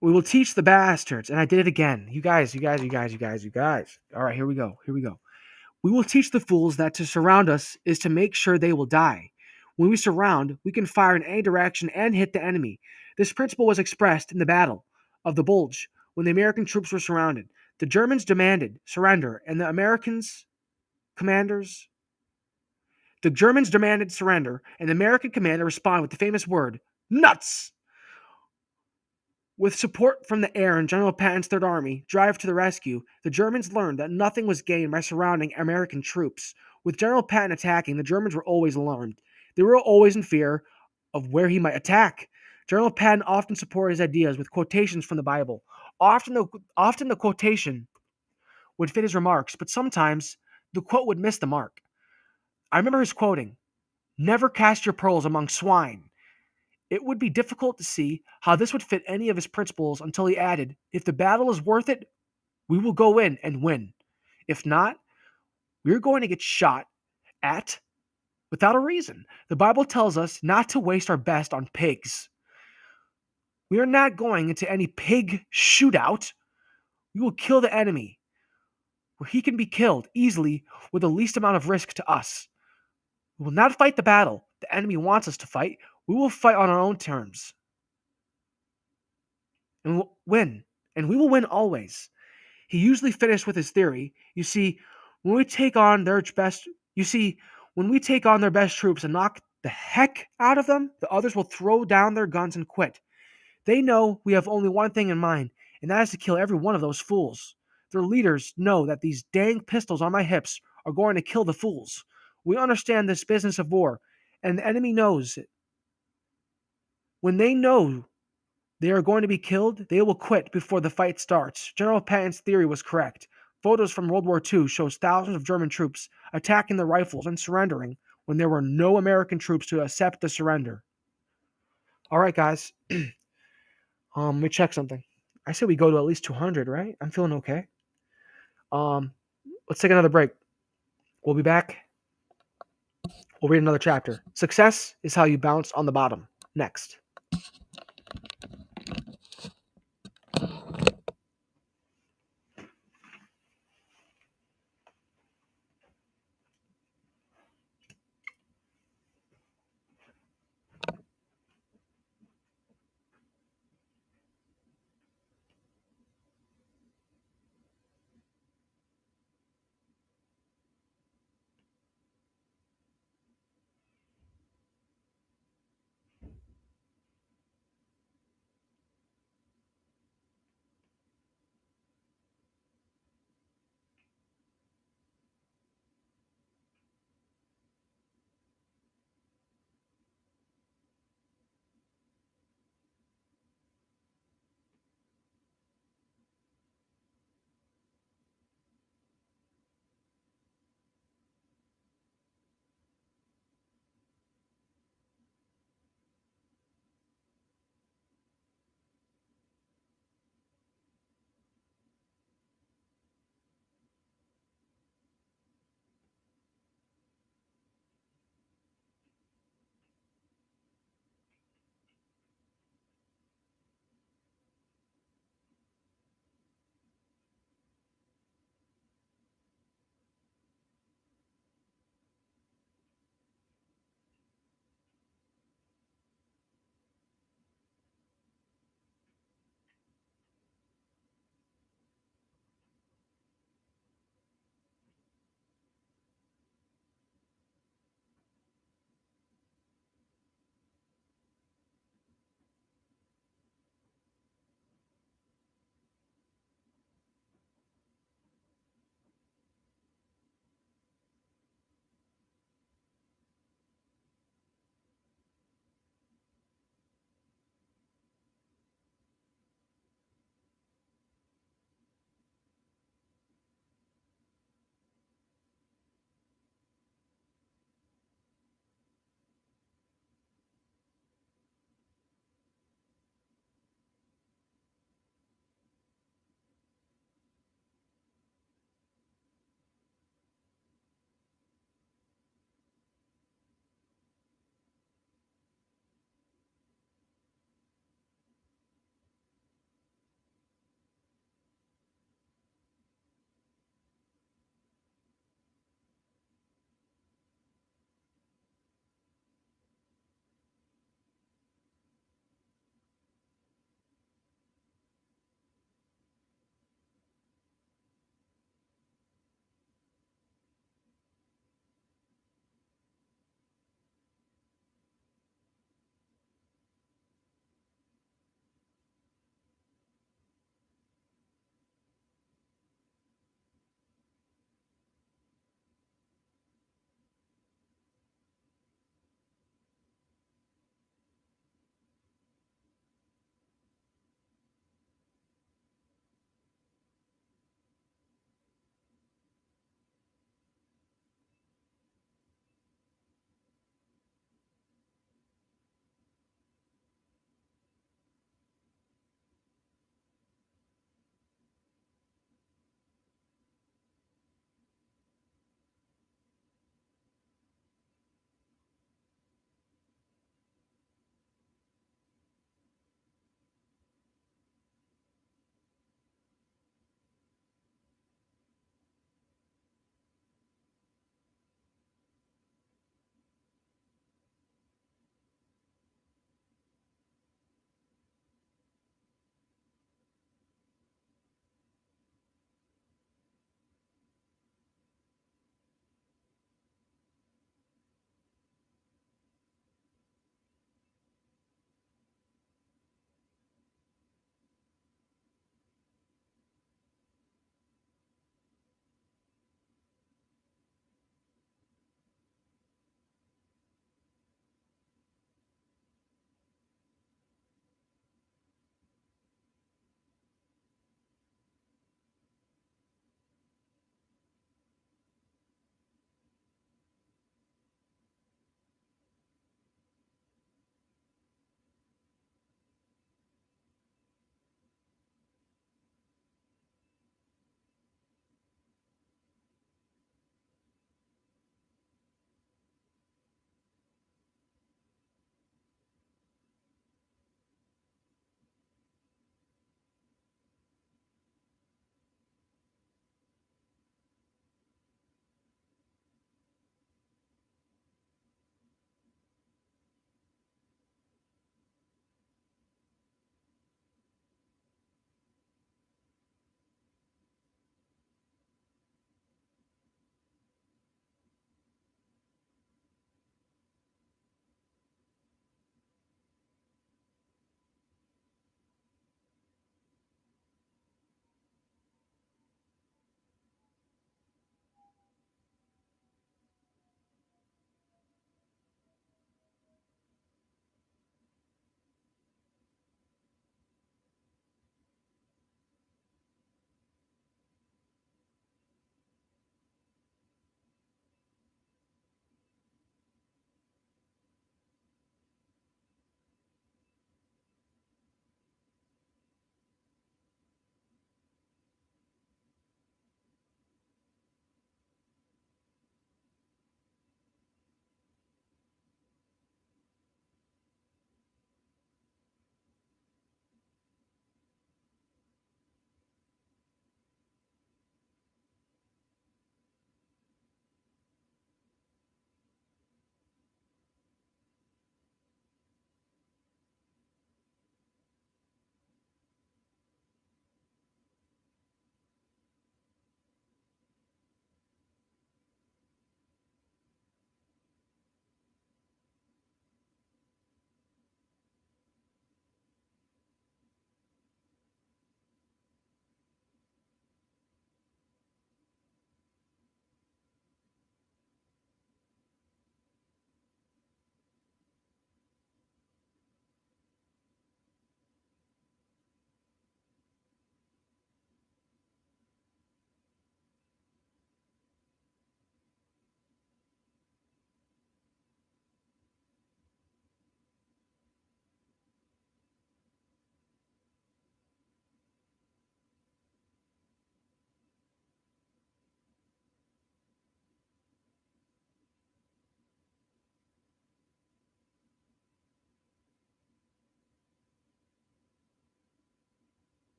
We will teach the bastards. And I did it again. You guys. All right, here we go. We will teach the fools that to surround us is to make sure they will die. When we surround, we can fire in any direction and hit the enemy. This principle was expressed in the Battle of the Bulge when the American troops were surrounded. The Germans demanded surrender, and the American commander responded with the famous word, nuts! With support from the air and General Patton's Third Army drive to the rescue, the Germans learned that nothing was gained by surrounding American troops. With General Patton attacking, the Germans were always alarmed. They were always in fear of where he might attack. General Patton often supported his ideas with quotations from the Bible. Often the quotation would fit his remarks, but sometimes the quote would miss the mark. I remember his quoting, "Never cast your pearls among swine." It would be difficult to see how this would fit any of his principles until he added, "If the battle is worth it, we will go in and win. If not, we're going to get shot at without a reason." The Bible tells us not to waste our best on pigs. We are not going into any pig shootout. We will kill the enemy where he can be killed easily with the least amount of risk to us. We will not fight the battle the enemy wants us to fight. We will fight on our own terms. And we will win. And we will win always. He usually finished with his theory. When we take on their best when we take on their best troops and knock the heck out of them, the others will throw down their guns and quit. They know we have only one thing in mind, and that is to kill every one of those fools. Their leaders know that these dang pistols on my hips are going to kill the fools. We understand this business of war, and the enemy knows it. When they know they are going to be killed, they will quit before the fight starts. General Patton's theory was correct. Photos from World War II shows thousands of German troops attacking the rifles and surrendering when there were no American troops to accept the surrender. All right, guys. Let me check something. I said we go to at least 200, right? I'm feeling okay. Um, let's take another break. We'll be back. We'll read another chapter. Success is how you bounce on the bottom. Next.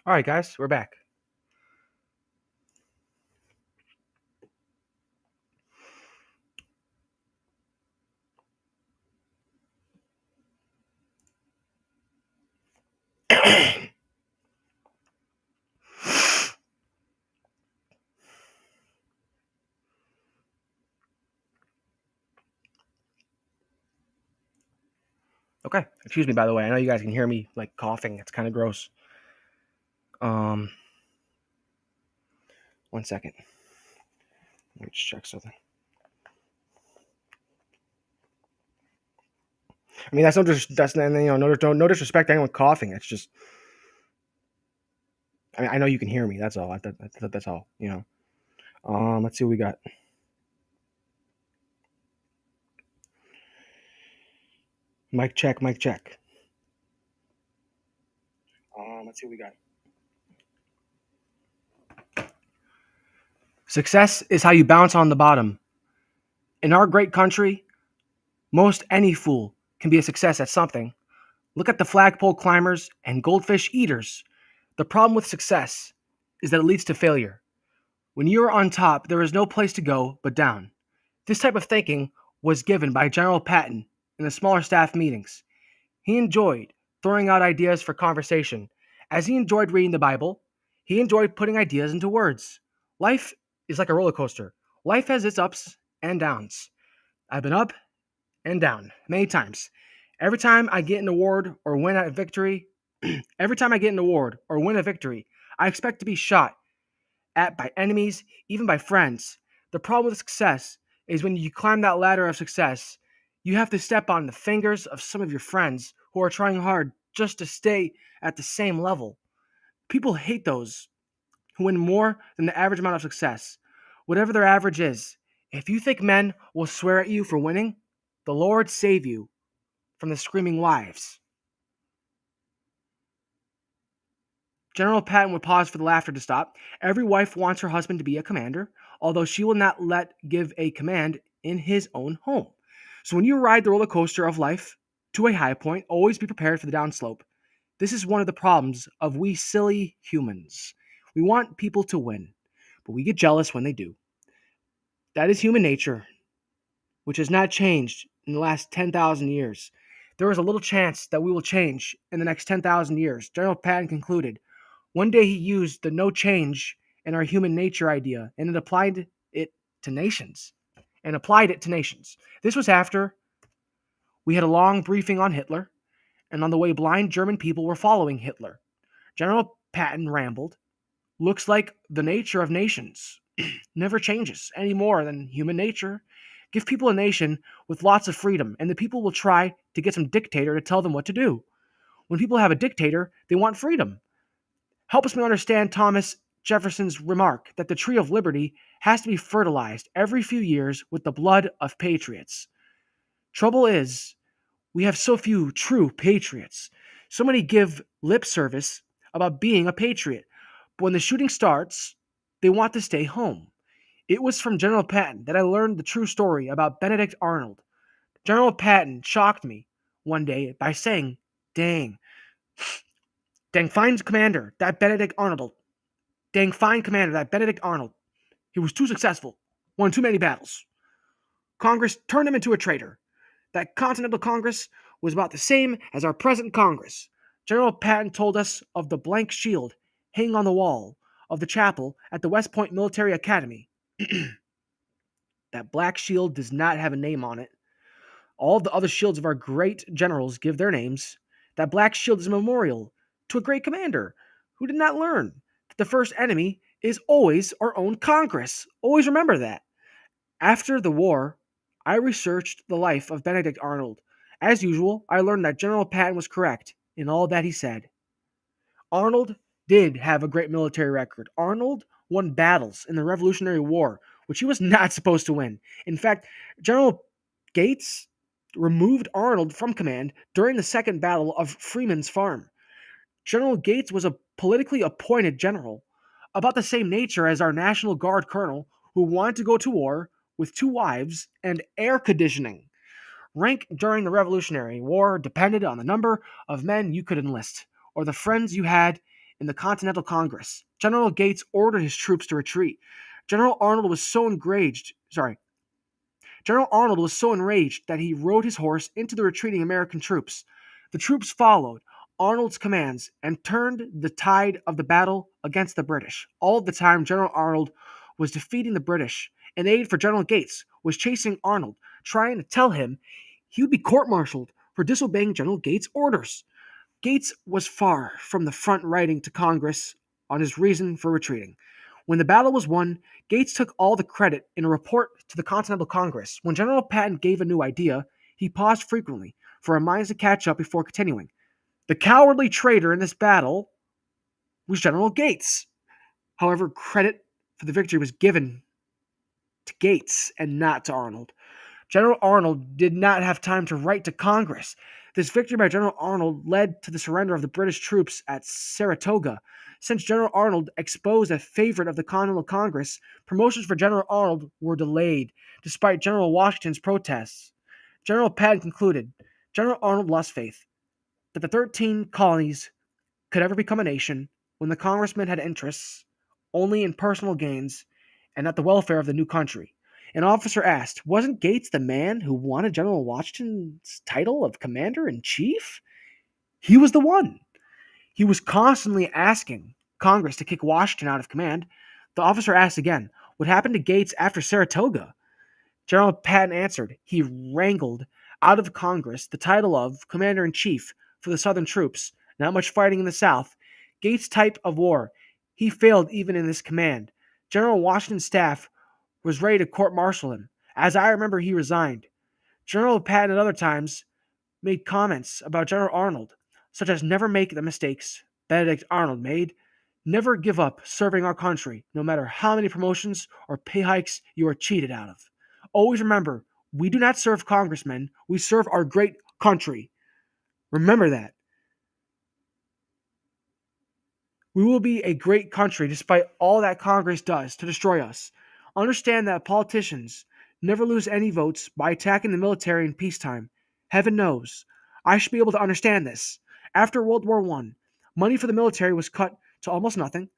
All right, guys, we're back. Okay, excuse me. By the way, I know you guys can hear me like coughing. It's kind of gross. Um, 1 second. Let me just check something. I mean, that's no disrespect to anyone coughing. It's just, I mean, I know you can hear me. That's all. That's all. Let's see what we got. Mic check. Mic check. Let's see what we got. Success is how you bounce on the bottom. In our great country, most any fool can be a success at something. Look at the flagpole climbers and goldfish eaters. The problem with success is that it leads to failure. When you are on top, there is no place to go but down. This type of thinking was given by General Patton in the smaller staff meetings. He enjoyed throwing out ideas for conversation. As he enjoyed reading the Bible, he enjoyed putting ideas into words. Life is like a roller coaster. Life has its ups and downs. I've been up and down many times. Every time I get an award or win a victory, every time I get an award or win a victory, I expect to be shot at by enemies, even by friends. The problem with success is when you climb that ladder of success, you have to step on the fingers of some of your friends who are trying hard just to stay at the same level. People hate those who win more than the average amount of success, whatever their average is. If you think men will swear at you for winning, the Lord save you from the screaming wives. General Patton would pause for the laughter to stop. Every wife wants her husband to be a commander, although she will not let give a command in his own home. So when you ride the roller coaster of life to a high point, always be prepared for the downslope. This is one of the problems of we silly humans. We want people to win, but we get jealous when they do. That is human nature, which has not changed in the last 10,000 years. There is a little chance that we will change in the next 10,000 years. General Patton concluded. One day he used the no change in our human nature idea and applied it to nations. This was after we had a long briefing on Hitler, and on the way blind German people were following Hitler. General Patton rambled. Looks like the nature of nations never changes any more than human nature. Give people a nation with lots of freedom, and the people will try to get some dictator to tell them what to do. When people have a dictator, they want freedom. Helps me understand Thomas Jefferson's remark that the tree of liberty has to be fertilized every few years with the blood of patriots. Trouble is, we have so few true patriots. So many give lip service about being a patriot, but when the shooting starts, they want to stay home. It was from General Patton that I learned the true story about Benedict Arnold. General Patton shocked me one day by saying, Dang, fine commander, that Benedict Arnold. Dang fine commander, that Benedict Arnold. He was too successful, won too many battles. Congress turned him into a traitor. That Continental Congress was about the same as our present Congress. General Patton told us of the blank shield hanging on the wall of the chapel at the West Point Military Academy. That black shield does not have a name on it. All the other shields of our great generals give their names. That black shield is a memorial to a great commander who did not learn that the first enemy is always our own Congress. Always remember that. After the war, I researched the life of Benedict Arnold. As usual, I learned that General Patton was correct in all that he said. Arnold did have a great military record. Arnold won battles in the Revolutionary War, which he was not supposed to win. In fact, General Gates removed Arnold from command during the Second Battle of Freeman's Farm. General Gates was a politically appointed general, about the same nature as our National Guard colonel, who wanted to go to war with 2 wives and air conditioning. Rank during the Revolutionary War depended on the number of men you could enlist, or the friends you had in the Continental Congress. General Gates ordered his troops to retreat. General Arnold was so enraged, sorry, General Arnold was so enraged that he rode his horse into the retreating American troops. The troops followed Arnold's commands and turned the tide of the battle against the British. All the time, General Arnold was defeating the British. An aide for General Gates was chasing Arnold, trying to tell him he would be court-martialed for disobeying General Gates' orders. Gates was far from the front writing to Congress on his reason for retreating. When the battle was won, Gates took all the credit in a report to the Continental Congress. When General Patton gave a new idea, he paused frequently for our minds to catch up before continuing. The cowardly traitor in this battle was General Gates. However, credit for the victory was given to Gates and not to Arnold. General Arnold did not have time to write to Congress. This victory by General Arnold led to the surrender of the British troops at Saratoga. Since General Arnold exposed a favorite of the Continental Congress, promotions for General Arnold were delayed, despite General Washington's protests. General Patton concluded General Arnold lost faith that the 13 colonies could ever become a nation when the congressman had interests only in personal gains and not the welfare of the new country. An officer asked, wasn't Gates the man who wanted General Washington's title of Commander in Chief? He was the one. He was constantly asking Congress to kick Washington out of command. The officer asked again, what happened to Gates after Saratoga? General Patton answered, he wrangled out of Congress the title of Commander in Chief for the Southern troops. Not much fighting in the South. Gates' type of war. He failed even in this command. General Washington's staff was ready to court-martial him. As I remember, he resigned. General Patton at other times made comments about General Arnold, such as never make the mistakes Benedict Arnold made, never give up serving our country, no matter how many promotions or pay hikes you are cheated out of. Always remember, we do not serve congressmen, we serve our great country. Remember that. We will be a great country despite all that Congress does to destroy us. Understand that politicians never lose any votes by attacking the military in peacetime. Heaven knows. I should be able to understand this. After World War I, money for the military was cut to almost nothing,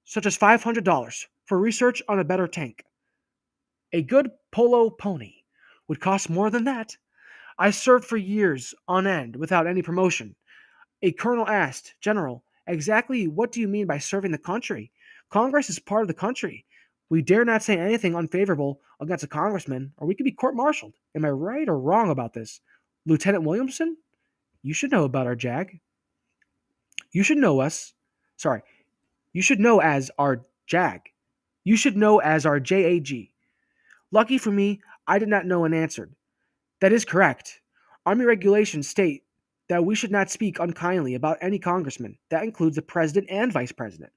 such as $500 for research on a better tank. A good polo pony would cost more than that. I served for years on end without any promotion. A colonel asked, General, exactly what do you mean by serving the country? Congress is part of the country. We dare not say anything unfavorable against a congressman, or we could be court-martialed. Am I right or wrong about this? Lieutenant Williamson? You should know about our JAG. You should know us. Sorry. You should know as our JAG. You should know as our JAG. Lucky for me, I did not know and answered. That is correct. Army regulations state that we should not speak unkindly about any congressman. That includes the president and vice president.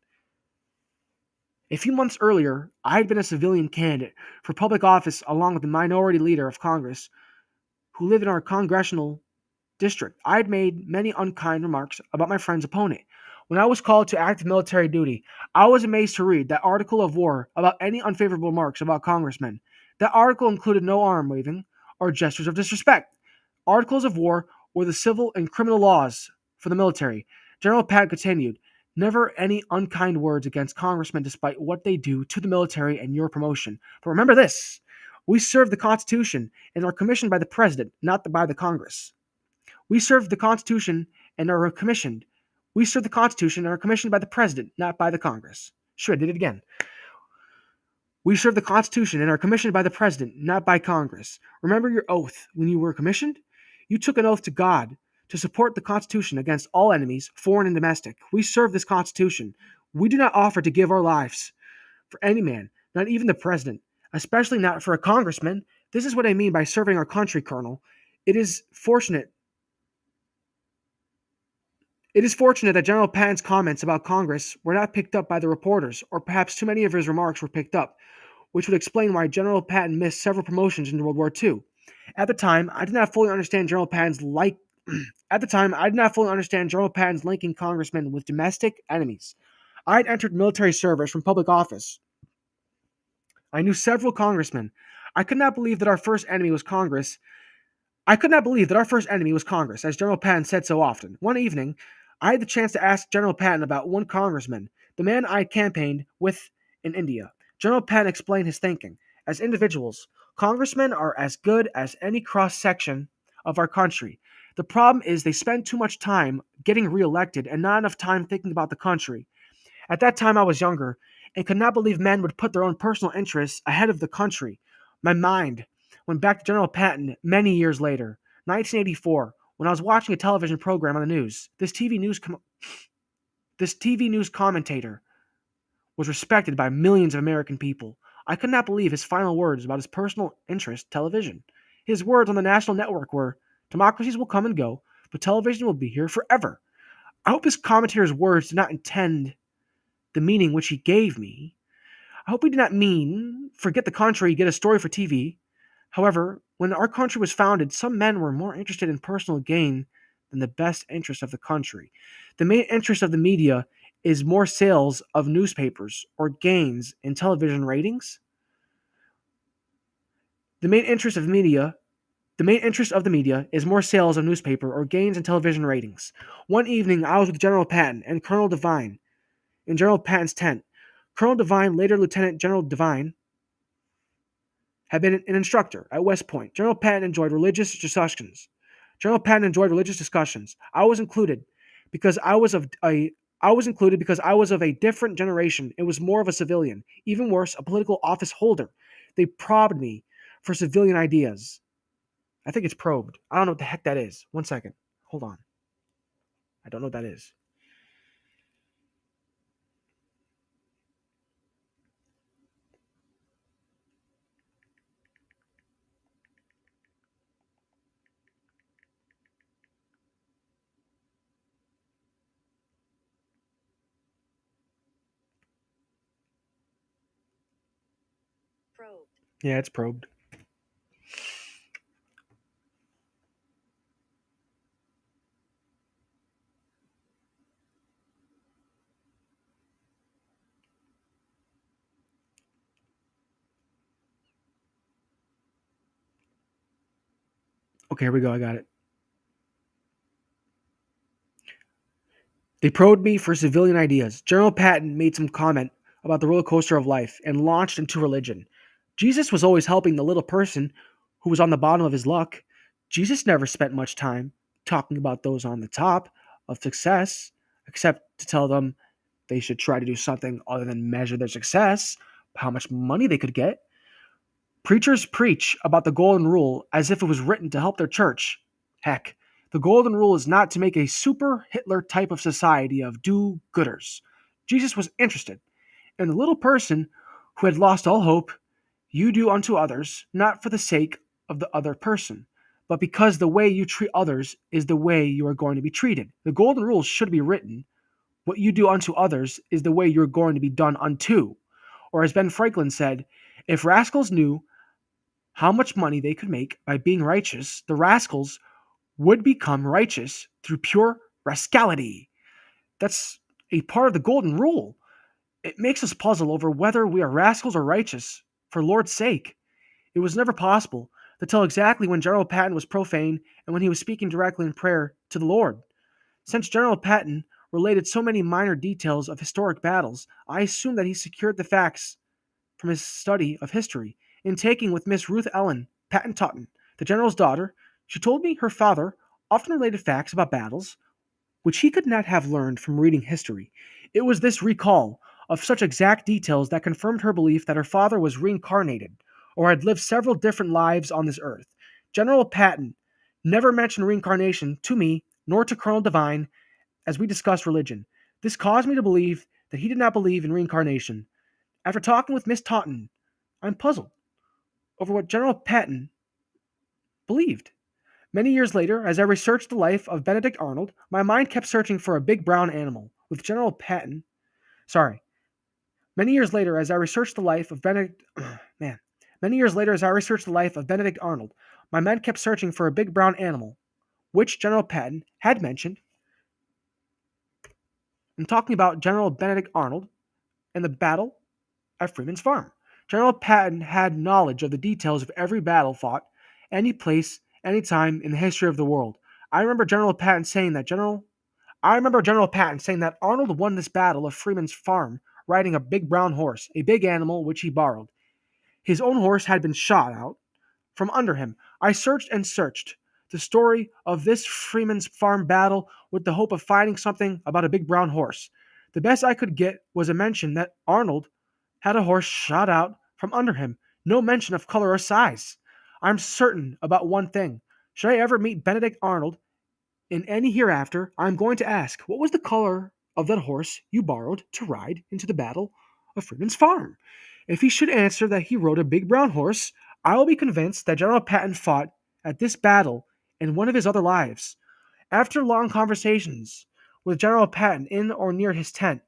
A few months earlier, I had been a civilian candidate for public office along with the minority leader of Congress who lived in our congressional district. I had made many unkind remarks about my friend's opponent. When I was called to active military duty, I was amazed to read that article of war about any unfavorable remarks about congressmen. That article included no arm waving or gestures of disrespect. Articles of war were the civil and criminal laws for the military. General Patton continued, never any unkind words against congressmen despite what they do to the military and your promotion. But remember this, we serve the Constitution and are commissioned by the President, not by the Congress. We serve the Constitution and are commissioned. We serve the Constitution and are commissioned by the President, not by the Congress. Sure, I did it again. We serve the Constitution and are commissioned by the President, not by Congress. Remember your oath when you were commissioned? You took an oath to God to support the Constitution against all enemies, foreign and domestic. We serve this Constitution. We do not offer to give our lives for any man, not even the President, especially not for a congressman. This is what I mean by serving our country, Colonel. It is fortunate that General Patton's comments about Congress were not picked up by the reporters, or perhaps too many of his remarks were picked up, which would explain why General Patton missed several promotions in World War II. At the time, I did not fully understand General Patton's linking congressmen with domestic enemies. I had entered military service from public office. I knew several congressmen. I could not believe that our first enemy was Congress, as General Patton said so often. One evening, I had the chance to ask General Patton about one congressman, the man I campaigned with in India. General Patton explained his thinking. As individuals, congressmen are as good as any cross section of our country. The problem is they spend too much time getting reelected and not enough time thinking about the country. At that time, I was younger and could not believe men would put their own personal interests ahead of the country. My mind went back to General Patton many years later, 1984, when I was watching a television program on the news. This TV news commentator was respected by millions of American people. I could not believe his final words about his personal interest, television. His words on the national network were, "Democracies will come and go, but television will be here forever." I hope his commentator's words did not intend the meaning which he gave me. I hope he did not mean forget the country, get a story for TV. However, when our country was founded, some men were more interested in personal gain than the best interest of the country. The main interest of the media is more sales of newspapers or gains in television ratings. The main interest of media The main interest of the media is more sales of newspaper or gains in television ratings. One evening I was with General Patton and Colonel Devine in General Patton's tent. Colonel Devine, later Lieutenant General Devine, had been an instructor at West Point. General Patton enjoyed religious discussions. I was included because I was of a different generation. It was more of a civilian. Even worse, a political office holder. They probed me for civilian ideas. I think it's probed. I don't know what the heck that is. One second. Hold on. I don't know what that is. Yeah, it's probed. Okay, here we go. I got it. They probed me for civilian ideas. General Patton made some comment about the roller coaster of life and launched into religion. Jesus was always helping the little person who was on the bottom of his luck. Jesus never spent much time talking about those on the top of success, except to tell them they should try to do something other than measure their success, how much money they could get. Preachers preach about the golden rule as if it was written to help their church. Heck, the golden rule is not to make a super Hitler type of society of do gooders. Jesus was interested in the little person who had lost all hope. You do unto others, not for the sake of the other person, but because the way you treat others is the way you are going to be treated. The golden rule should be written. What you do unto others is the way you're going to be done unto. Or as Ben Franklin said, if rascals knew how much money they could make by being righteous, the rascals would become righteous through pure rascality. That's a part of the golden rule. It makes us puzzle over whether we are rascals or righteous, for Lord's sake. It was never possible to tell exactly when General Patton was profane and when he was speaking directly in prayer to the Lord. Since General Patton related so many minor details of historic battles, I assume that he secured the facts from his study of history. In taking with Miss Ruth Ellen Patton Tutton, the general's daughter, she told me her father often related facts about battles which he could not have learned from reading history. It was this recall of such exact details that confirmed her belief that her father was reincarnated or had lived several different lives on this earth. General Patton never mentioned reincarnation to me nor to Colonel Devine as we discussed religion. This caused me to believe that he did not believe in reincarnation. After talking with Miss Taunton, I'm puzzled over what General Patton believed. Many years later, as I researched the life of Benedict Arnold, my mind kept searching for a big brown animal. With General Patton, sorry. Many years later, as I researched the life of Benedict, man, many years later, as I researched the life of Benedict Arnold, my mind kept searching for a big brown animal, which General Patton had mentioned. I'm talking about General Benedict Arnold and the battle at Freeman's Farm. General Patton had knowledge of the details of every battle fought, any place, any time in the history of the world. I remember General Patton saying that I remember General Patton saying that Arnold won this battle of Freeman's Farm riding a big brown horse, a big animal which he borrowed. His own horse had been shot out from under him. I searched and searched the story of this Freeman's Farm battle with the hope of finding something about a big brown horse. The best I could get was a mention that Arnold had a horse shot out from under him. No mention of color or size. I'm certain about one thing. Should I ever meet Benedict Arnold in any hereafter, I'm going to ask, what was the color of that horse you borrowed to ride into the battle of Freeman's Farm? If he should answer that he rode a big brown horse, I will be convinced that General Patton fought at this battle in one of his other lives. After long conversations with General Patton in or near his tent,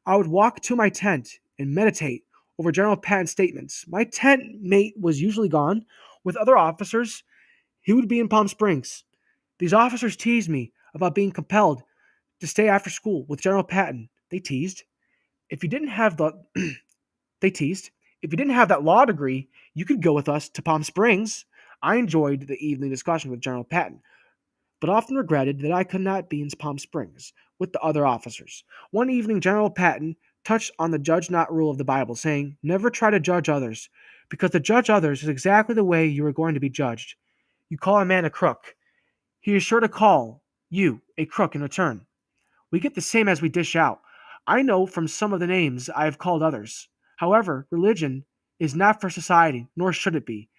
I would walk to my tent and meditate over General Patton's statements. My tent mate was usually gone. With other officers, he would be in Palm Springs. These officers teased me about being compelled to stay after school with General Patton. They teased. If you didn't have the they teased. If you didn't have that law degree, you could go with us to Palm Springs. I enjoyed the evening discussion with General Patton, but often regretted that I could not be in Palm Springs with the other officers. One evening, General Patton touched on the judge not rule of the Bible, saying, "Never try to judge others, because to judge others is exactly the way you are going to be judged. You call a man a crook, he is sure to call you a crook in return. We get the same as we dish out. I know from some of the names I have called others. However, religion is not for society, nor should it be.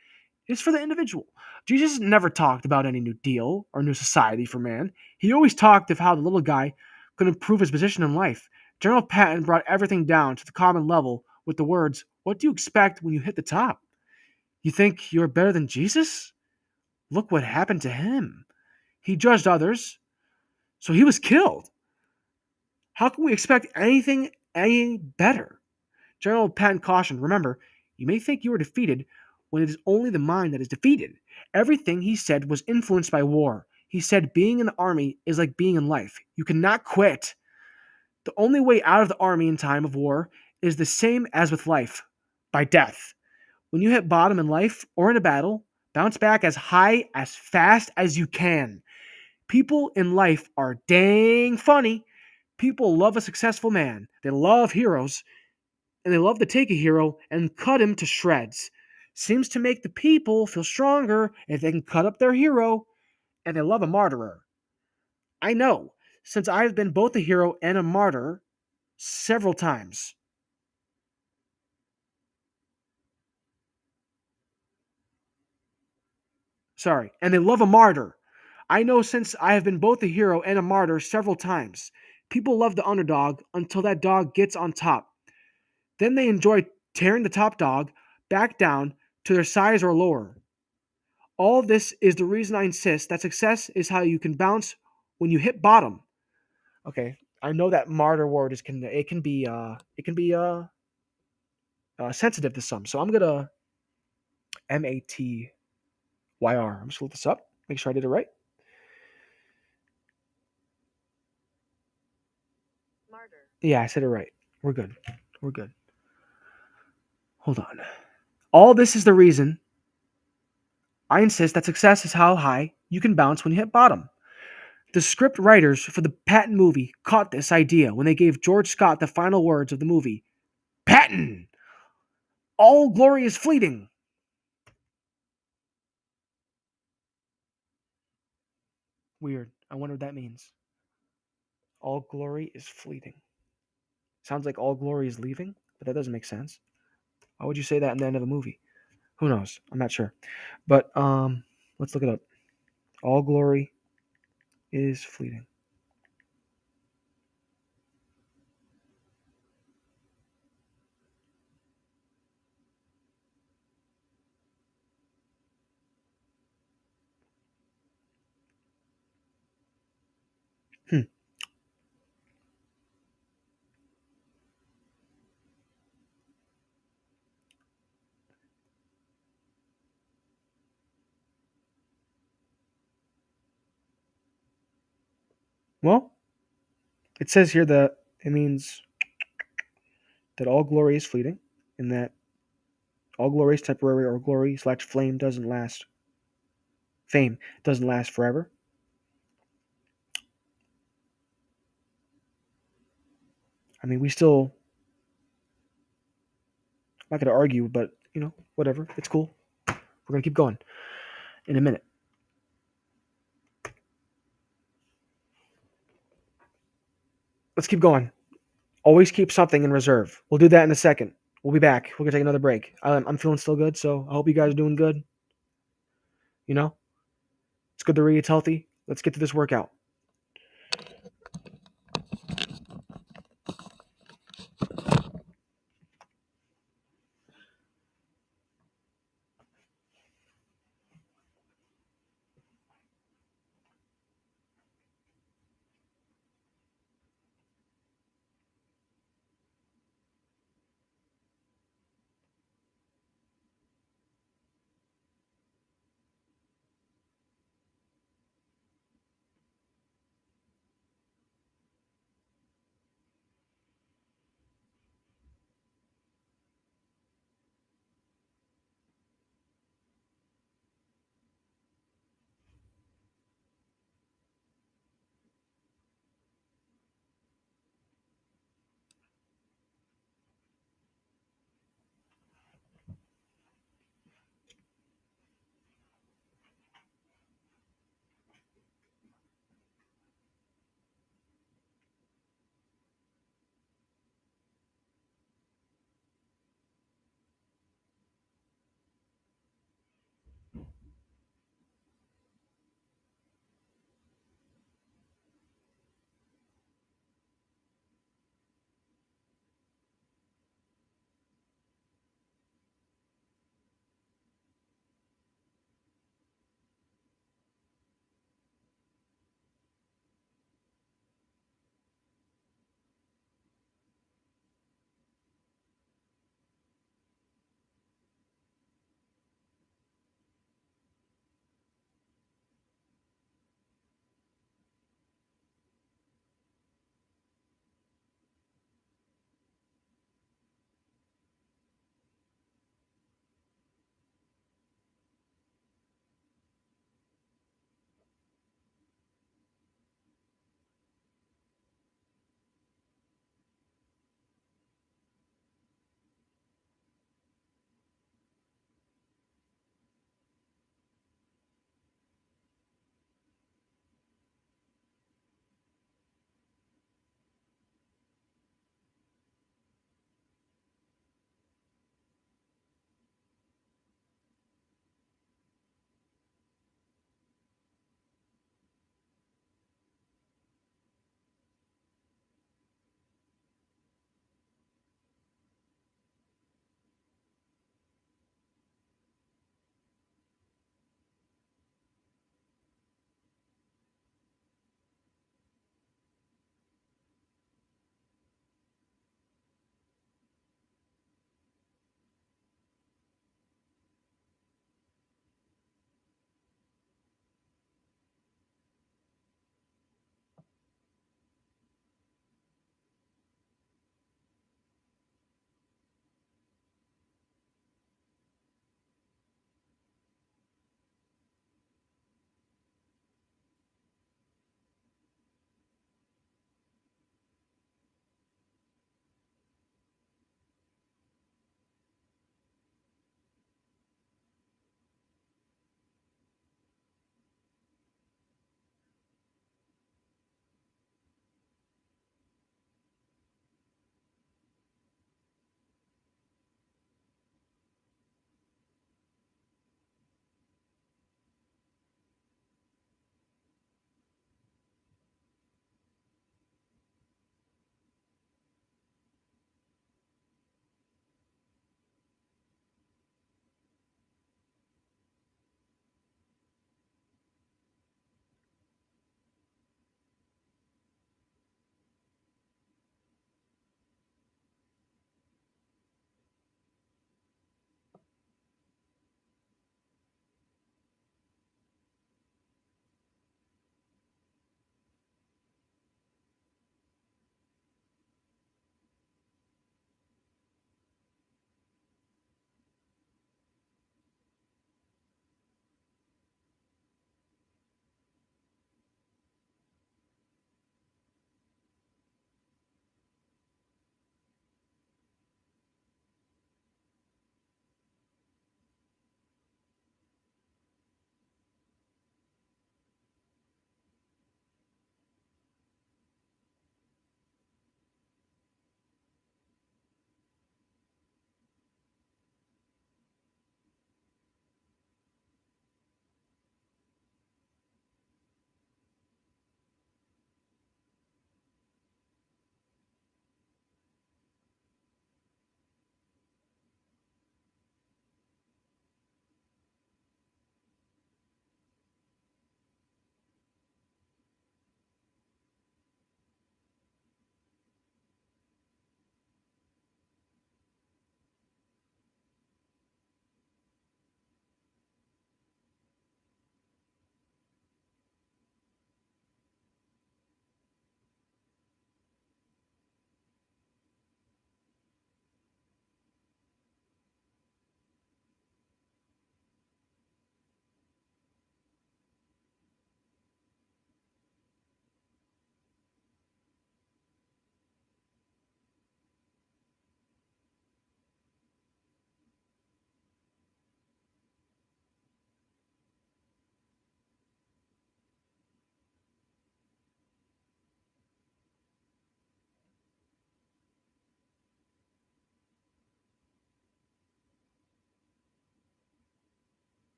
It is for the individual. Jesus never talked about any new deal or new society for man. He always talked of how the little guy could improve his position in life. General Patton brought everything down to the common level with the words, "What do you expect when you hit the top? You think you're better than Jesus? Look what happened to him. He judged others, so he was killed. How can we expect anything any better?" General Patton cautioned, "Remember, you may think you are defeated when it is only the mind that is defeated." Everything he said was influenced by war. He said being in the army is like being in life. You cannot quit. The only way out of the army in time of war is the same as with life, by death. When you hit bottom in life or in a battle, bounce back as high as fast as you can. People in life are dang funny. People love a successful man. They love heroes, and they love to take a hero and cut him to shreds. Seems to make the people feel stronger if they can cut up their hero, and they love a martyrer. I know, since I've been both a hero and a martyr several times. Sorry, and they love a martyr. I know since I have been both a hero and a martyr several times. People love the underdog until that dog gets on top. Then they enjoy tearing the top dog back down to their size or lower. All this is the reason I insist that success is how you can bounce when you hit bottom. Okay, I know that martyr word is it can be sensitive to some, so I'm gonna MATYR. I'm just gonna look this up, make sure I did it right. Yeah, I said it right. We're good. We're good. Hold on. All this is the reason I insist that success is how high you can bounce when you hit bottom. The script writers for the Patton movie caught this idea when they gave George Scott the final words of the movie. Patton! All glory is fleeting. Weird. I wonder what that means. All glory is fleeting. Sounds like all glory is leaving, but that doesn't make sense. Why would you say that in the end of a movie? Who knows? I'm not sure. But let's look it up. All glory is fleeting. Hmm. Well, it says here that it means that all glory is fleeting, and that all glory is temporary, or glory slash flame doesn't last. Fame doesn't last forever. mean, we still. I'm not going to argue, but whatever. It's cool. We're going to keep going in a minute. Let's keep going. Always keep something in reserve. We'll do that in a second. We'll be back. We're going to take another break. I'm feeling still good, so I hope you guys are doing good. It's good to read. It's healthy. Let's get to this workout.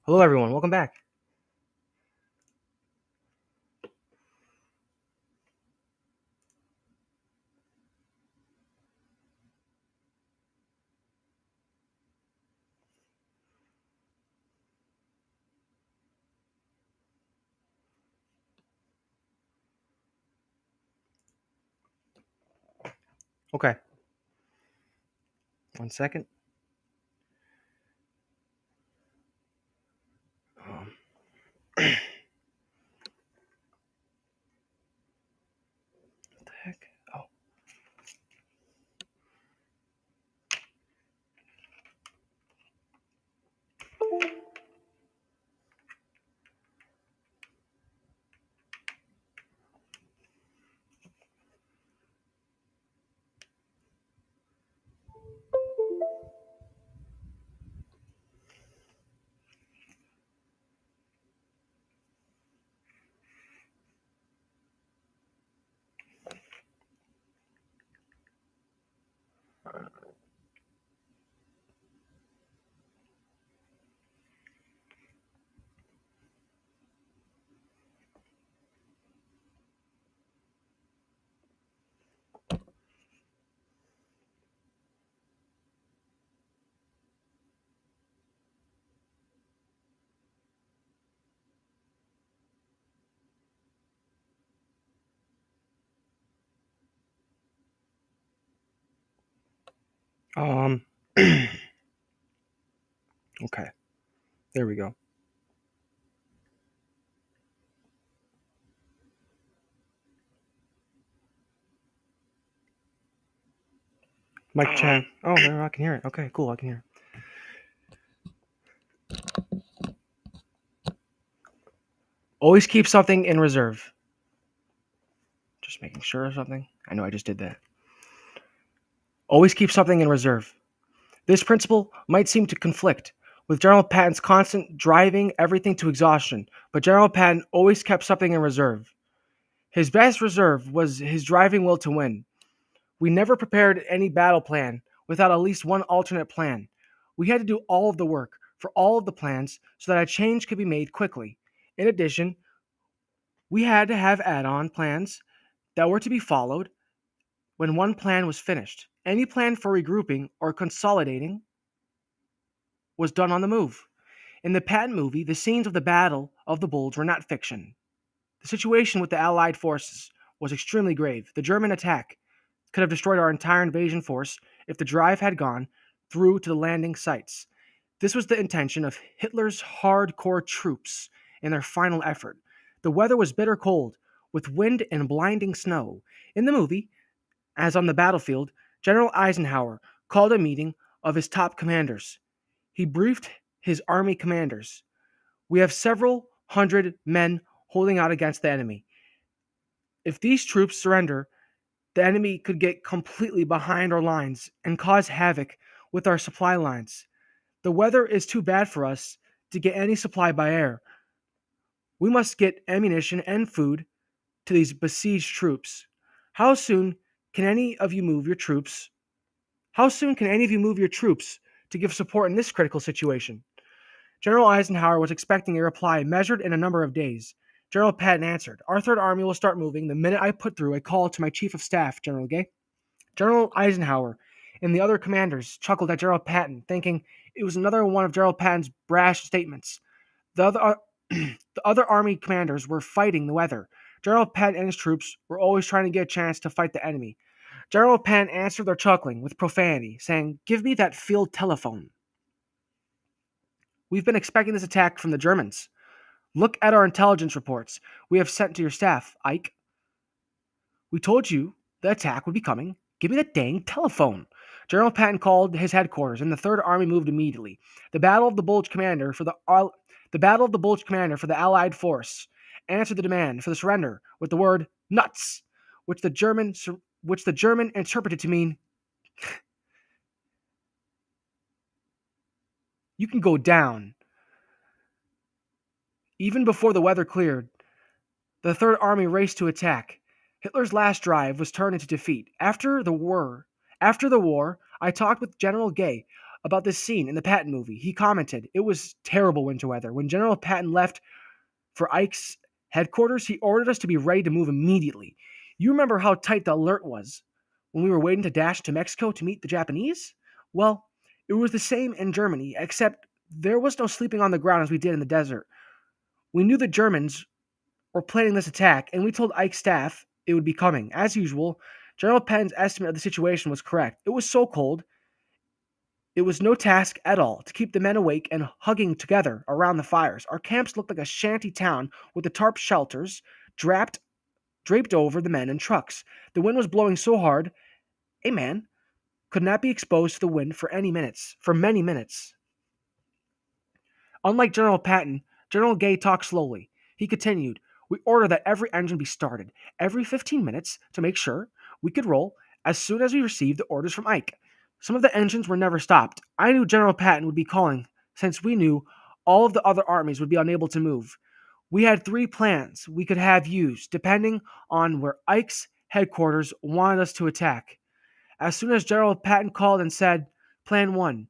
Hello, everyone. Welcome back. Okay. 1 second. What the heck? Oh. Um. Okay. There we go. Mike Chang. Oh, I can hear it. Okay, cool. I can hear it. Always keep something in reserve. Just making sure of something. I know I just did that. Always keep something in reserve. This principle might seem to conflict with General Patton's constant driving everything to exhaustion, but General Patton always kept something in reserve. His best reserve was his driving will to win. We never prepared any battle plan without at least one alternate plan. We had to do all of the work for all of the plans so that a change could be made quickly. In addition, we had to have add on plans that were to be followed when one plan was finished. Any plan for regrouping or consolidating was done on the move. In the Patton movie, the scenes of the Battle of the Bulge were not fiction. The situation with the Allied forces was extremely grave. The German attack could have destroyed our entire invasion force if the drive had gone through to the landing sites. This was the intention of Hitler's hardcore troops in their final effort. The weather was bitter cold, with wind and blinding snow. In the movie, as on the battlefield, General Eisenhower called a meeting of his top commanders. He briefed his army commanders. We have several hundred men holding out against the enemy. If these troops surrender, the enemy could get completely behind our lines and cause havoc with our supply lines. The weather is too bad for us to get any supply by air. We must get ammunition and food to these besieged troops. How soon can any of you move your troops? How soon can any of you move your troops to give support in this critical situation? General Eisenhower was expecting a reply measured in a number of days. General Patton answered, Our Third Army will start moving the minute I put through a call to my Chief of Staff, General Gay. General Eisenhower and the other commanders chuckled at General Patton, thinking it was another one of General Patton's brash statements. The other army commanders were fighting the weather. General Patton and his troops were always trying to get a chance to fight the enemy. General Patton answered their chuckling with profanity, saying, Give me that field telephone. We've been expecting this attack from the Germans. Look at our intelligence reports we have sent to your staff, Ike. We told you the attack would be coming. Give me the dang telephone. General Patton called his headquarters, and the Third Army moved immediately. The Battle of the Bulge commander for the Allied force answered the demand for the surrender with the word "nuts," which the German interpreted to mean "you can go down." Even before the weather cleared, the Third Army raced to attack. Hitler's last drive was turned into defeat. After the war, I talked with General Gay about this scene in the Patton movie. He commented, "It was terrible winter weather. When General Patton left for Ike's headquarters, he ordered us to be ready to move immediately. You remember how tight the alert was when we were waiting to dash to Mexico to meet the Japanese? Well, it was the same in Germany, except there was no sleeping on the ground as we did in the desert. We knew the Germans were planning this attack, and we told Ike's staff it would be coming. As usual, General Patton's estimate of the situation was correct. It was so cold, it was no task at all to keep the men awake and hugging together around the fires. Our camps looked like a shanty town with the tarp shelters draped over the men and trucks. The wind was blowing so hard, a man could not be exposed to the wind for many minutes. Unlike General Patton, General Gay talked slowly. He continued, "We ordered that every engine be started every 15 minutes to make sure we could roll as soon as we received the orders from Ike. Some of the engines were never stopped. I knew General Patton would be calling, since we knew all of the other armies would be unable to move. We had 3 plans we could have used, depending on where Ike's headquarters wanted us to attack. As soon as General Patton called and said, 'Plan 1,'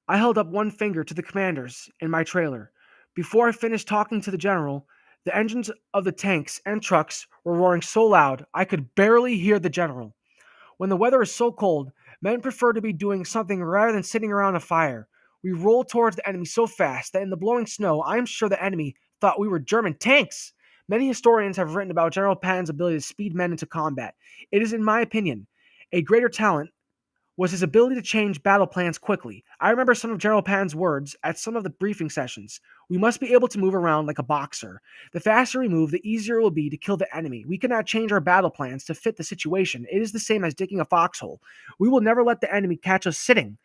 I held up one finger to the commanders in my trailer. Before I finished talking to the general, the engines of the tanks and trucks were roaring so loud I could barely hear the general. When the weather is so cold, men prefer to be doing something rather than sitting around a fire. We rolled towards the enemy so fast that in the blowing snow, I am sure the enemy thought we were German tanks. Many historians have written about General Patton's ability to speed men into combat. It is, in my opinion, a greater talent was his ability to change battle plans quickly. I remember some of General Patton's words at some of the briefing sessions. We must be able to move around like a boxer. The faster we move, the easier it will be to kill the enemy. We cannot change our battle plans to fit the situation. It is the same as digging a foxhole. We will never let the enemy catch us sitting.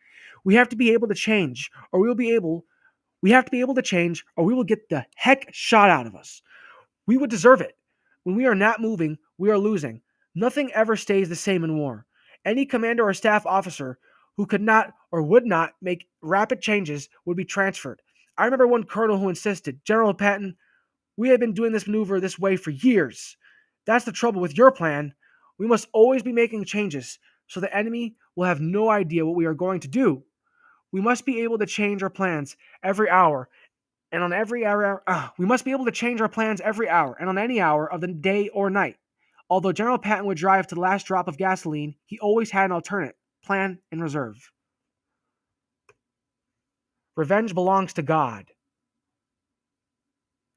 We have to be able to change, or we have to be able to change, or we will get the heck shot out of us. We would deserve it. When we are not moving, we are losing. Nothing ever stays the same in war. Any commander or staff officer who could not or would not make rapid changes would be transferred. I remember one colonel who insisted, 'General Patton, we have been doing this maneuver this way for years. That's the trouble with your plan. We must always be making changes so the enemy will have no idea what we are going to do. We must be able to change our plans every hour and on every hour, we must be able to change our plans every hour and on any hour of the day or night.' Although General Patton would drive to the last drop of gasoline, he always had an alternate plan in reserve. Revenge belongs to God.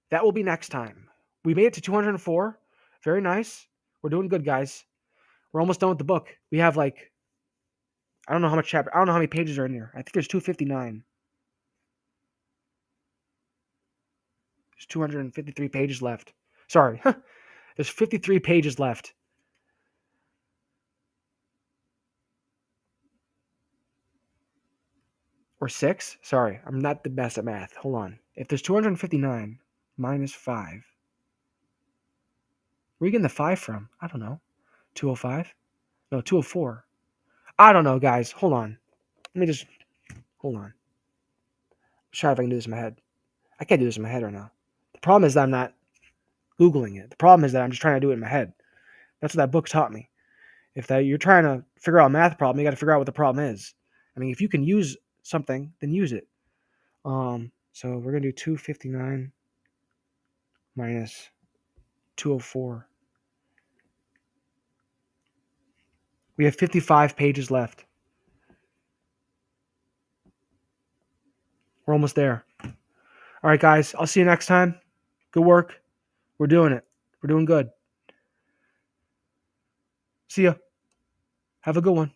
That will be next time. We made it to 204. Very nice. We're doing good, guys. We're almost done with the book. We have I don't know how much chapter. I don't know how many pages are in here. I think there's 259. There's 253 pages left. Sorry. There's 53 pages left. Or 6? Sorry, I'm not the best at math. Hold on. If there's 259 minus 5, where are you getting the 5 from? I don't know. 205? No, 204. I don't know, guys. Hold on. Hold on. Try if I can do this in my head. I can't do this in my head right now. The problem is that I'm not Googling it. The problem is that I'm just trying to do it in my head. That's what that book taught me. If you're trying to figure out a math problem, you got to figure out what the problem is. I mean, if you can use something, then use it. So we're going to do 259 minus 204. We have 55 pages left. We're almost there. All right, guys. I'll see you next time. Good work. We're doing it. We're doing good. See ya. Have a good one.